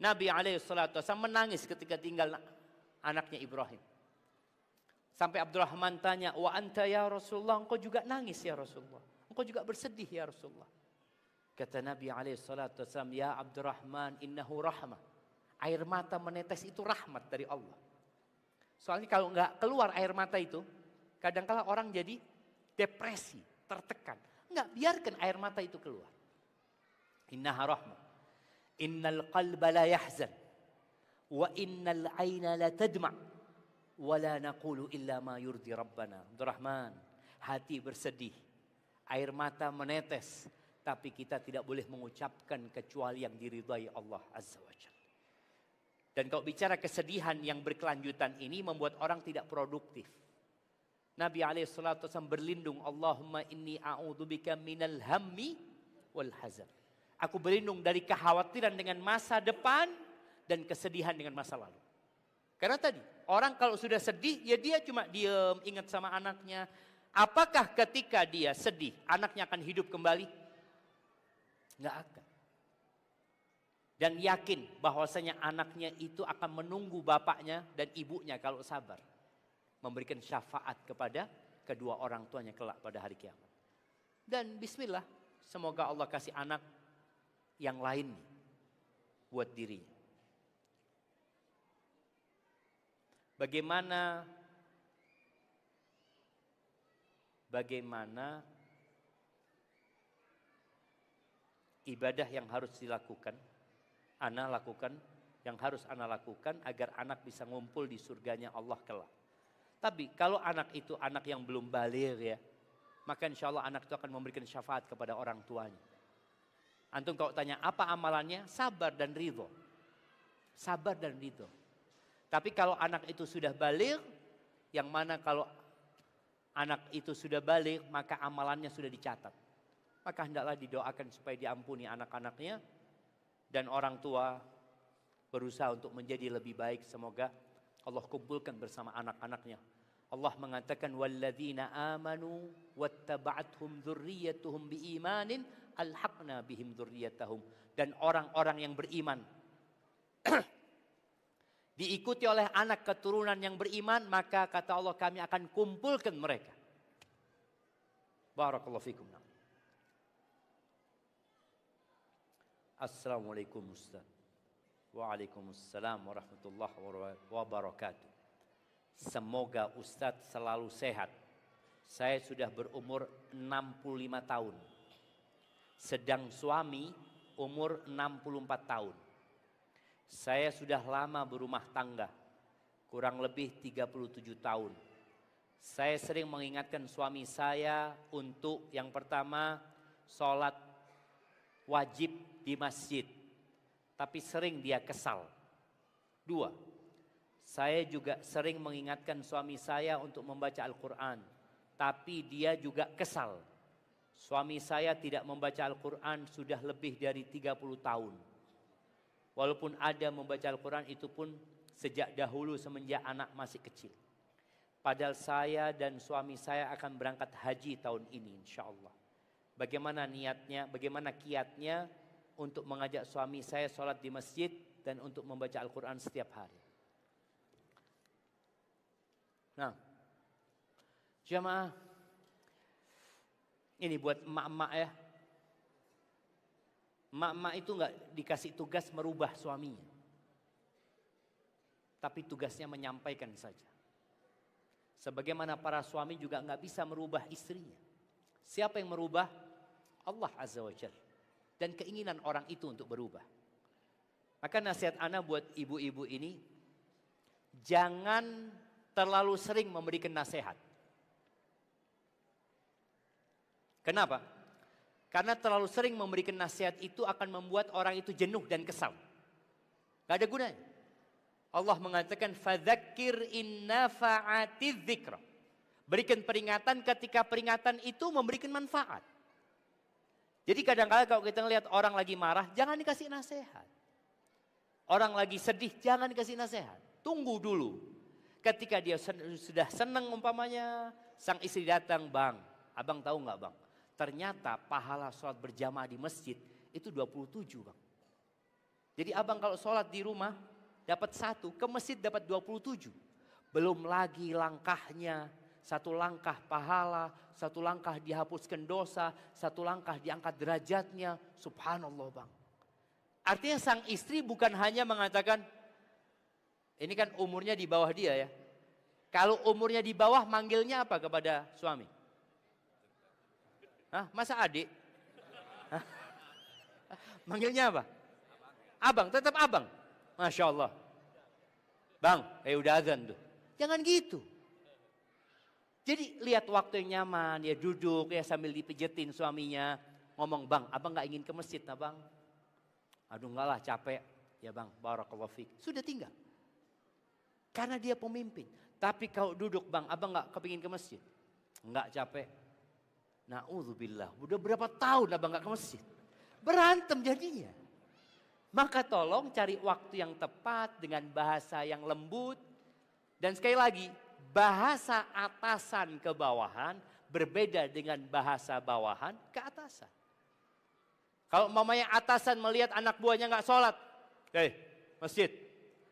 Nabi SAW menangis ketika tinggal anaknya Ibrahim. Sampai Abdurrahman tanya, wa anta ya Rasulullah, engkau juga nangis ya Rasulullah. Engkau juga bersedih ya Rasulullah. Kata Nabi SAW, ya Abdurrahman, innahu rahmah. Air mata menetes itu rahmat dari Allah. Soalnya kalau nggak keluar air mata itu, kadang-kala orang jadi depresi, tertekan. Enggak, biarkan air mata itu keluar. Innaha rahmah. Innal qalba la yahzan. Wa innal aina la tadma. Wa la naqulu illa ma yurdi Rabbana. Abdurrahman, hati bersedih. Air mata menetes. Tapi kita tidak boleh mengucapkan kecuali yang diridhai Allah Azza wa Jalla. Dan kalau bicara kesedihan yang berkelanjutan ini membuat orang tidak produktif. Nabi SAW berlindung, Allahumma inni a'udzubika minal hammi wal hazan. Aku berlindung dari kekhawatiran dengan masa depan dan kesedihan dengan masa lalu. Karena tadi, orang kalau sudah sedih, ya dia cuma diam, ingat sama anaknya. Apakah ketika dia sedih, anaknya akan hidup kembali? Nggak akan. Dan yakin bahwasanya anaknya itu akan menunggu bapaknya dan ibunya kalau sabar. Memberikan syafaat kepada kedua orang tuanya kelak pada hari kiamat. Dan bismillah, semoga Allah kasih anak yang lain buat dirinya. Bagaimana ibadah yang harus dilakukan, yang harus ana lakukan agar anak bisa ngumpul di surganya Allah kelak. Tapi kalau anak itu anak yang belum baligh ya, maka insya Allah anak itu akan memberikan syafaat kepada orang tuanya. Antum kalau tanya apa amalannya? Sabar dan ridho. Sabar dan ridho. Tapi kalau anak itu sudah baligh, yang mana kalau anak itu sudah baligh maka amalannya sudah dicatat. Maka hendaklah didoakan supaya diampuni anak-anaknya. Dan orang tua berusaha untuk menjadi lebih baik. Semoga Allah kumpulkan bersama anak-anaknya. Allah mengatakan walladzina amanu wattaba'athum dzurriyyatuhum biimanin alhaqna bihim dzurriyyatahum. Dan orang-orang yang beriman diikuti oleh anak keturunan yang beriman, maka kata Allah kami akan kumpulkan mereka. Barakallahu fikum. Assalamualaikum Ustaz. Waalaikumsalam warahmatullahi wabarakatuh. Semoga Ustaz selalu sehat. Saya sudah berumur 65 tahun. Sedang suami umur 64 tahun. Saya sudah lama berumah tangga, kurang lebih 37 tahun. Saya sering mengingatkan suami saya untuk yang pertama sholat wajib di masjid. Tapi sering dia kesal. 2, saya juga sering mengingatkan suami saya untuk membaca Al-Quran. Tapi dia juga kesal. Suami saya tidak membaca Al-Quran sudah lebih dari 30 tahun. Walaupun ada membaca Al-Quran itu pun sejak dahulu semenjak anak masih kecil. Padahal saya dan suami saya akan berangkat haji tahun ini insya Allah. Bagaimana niatnya, bagaimana kiatnya untuk mengajak suami saya sholat di masjid dan untuk membaca Al-Quran setiap hari. Nah, jamaah, ini buat emak-emak ya. Emak-emak itu nggak dikasih tugas merubah suaminya. Tapi tugasnya menyampaikan saja. Sebagaimana para suami juga nggak bisa merubah istrinya. Siapa yang merubah? Allah Azza wa Jalla. Dan keinginan orang itu untuk berubah. Maka nasihat ana buat ibu-ibu ini, jangan terlalu sering memberikan nasihat. Kenapa? Karena terlalu sering memberikan nasihat itu akan membuat orang itu jenuh dan kesal. Gak ada gunanya. Allah mengatakan fadzakir in nafa'atiz dzikra. Berikan peringatan ketika peringatan itu memberikan manfaat. Jadi kadang-kadang kalau kita lihat orang lagi marah, jangan dikasih nasihat. Orang lagi sedih, jangan dikasih nasihat. Tunggu dulu. Ketika dia sudah senang umpamanya, sang istri datang, "Bang, abang tahu nggak bang? Ternyata pahala sholat berjamaah di masjid itu 27 bang. Jadi abang kalau sholat di rumah dapat 1, ke masjid dapat 27. Belum lagi langkahnya, 1 langkah pahala, 1 langkah dihapuskan dosa, 1 langkah diangkat derajatnya. Subhanallah bang." Artinya sang istri bukan hanya mengatakan, ini kan umurnya di bawah dia ya. Kalau umurnya di bawah manggilnya apa kepada suami? Hah, masa adik? Hah? Manggilnya apa? Abang, tetap abang. Masya Allah. Bang, udah azan tuh. Jangan gitu. Jadi lihat waktu yang nyaman, dia duduk ya sambil dipijetin suaminya. Ngomong, "Bang, abang gak ingin ke masjid nah bang?" "Aduh enggak lah, capek." "Ya bang, barakallahu fiik." Sudah tinggal. Karena dia pemimpin. Tapi kalau duduk, "Bang, abang gak kepingin ke masjid?" "Enggak, capek." Na'udzubillah, udah berapa tahun abang gak ke masjid? Berantem jadinya. Maka tolong cari waktu yang tepat dengan bahasa yang lembut. Dan sekali lagi, bahasa atasan ke bawahan berbeda dengan bahasa bawahan ke atasan. Kalau mamanya atasan melihat anak buahnya gak sholat, masjid,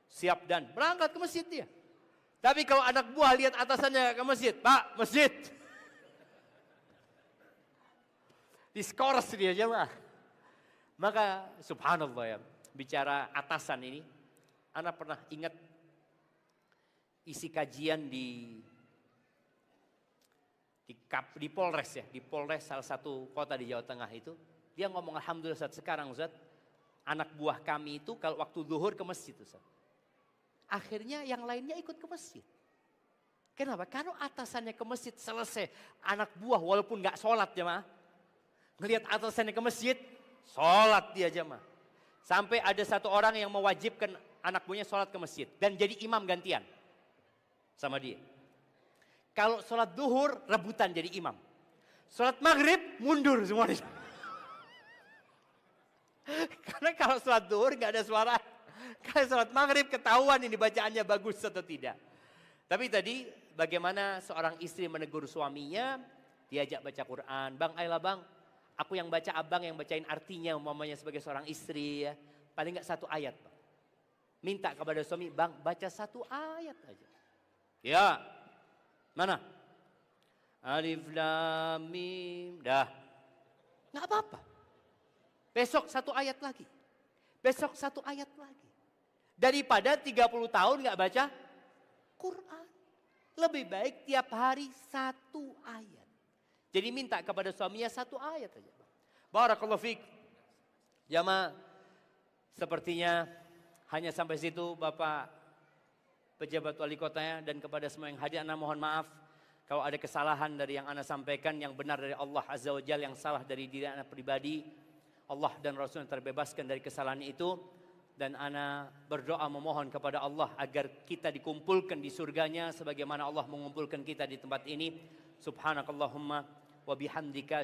siap dan berangkat ke masjid dia. Tapi kalau anak buah lihat atasannya ke masjid, "Pak, masjid." Diskors dia aja mah. Maka subhanallah ya, bicara atasan ini, ana pernah ingat isi kajian di Polres ya, di Polres salah satu kota di Jawa Tengah itu, dia ngomong, "Alhamdulillah Ustaz, sekarang Ustaz, anak buah kami itu kalau waktu zuhur ke masjid Ustaz. Akhirnya yang lainnya ikut ke masjid." Kenapa? Kalau atasannya ke masjid selesai, anak buah walaupun gak sholat jemaah, ngelihat atasannya ke masjid, sholat dia jemaah. Sampai ada satu orang yang mewajibkan anak buahnya sholat ke masjid. Dan jadi imam gantian sama dia. Kalau sholat duhur, rebutan jadi imam. Sholat maghrib, mundur semuanya. Karena kalau sholat duhur gak ada suara. Kalau sholat maghrib ketahuan ini bacaannya bagus atau tidak. Tapi tadi bagaimana seorang istri menegur suaminya, diajak baca Quran. "Bang, ayolah bang. Aku yang baca, abang yang bacain artinya umpamanya sebagai seorang istri ya. Paling gak 1 ayat bang." Minta kepada suami, "Bang, baca 1 ayat aja." "Ya, mana?" "Alif lam mim." Dah. Gak apa-apa. Besok 1 ayat lagi. Besok 1 ayat lagi. Daripada 30 tahun gak baca Quran. Lebih baik tiap hari 1 ayat. Jadi minta kepada suaminya 1 ayat saja. Barakallahu fiik. Jamaah, sepertinya Hanya sampai situ Bapak pejabat wali kotanya dan kepada semua yang hadir, ana mohon maaf kalau ada kesalahan dari yang ana sampaikan, yang benar dari Allah Azza wa Jalla, yang salah dari diri ana pribadi. Allah dan Rasul terbebaskan dari kesalahan itu, dan ana berdoa memohon kepada Allah agar kita dikumpulkan di surganya sebagaimana Allah mengumpulkan kita di tempat ini. Subhanakallahumma wa bihamdika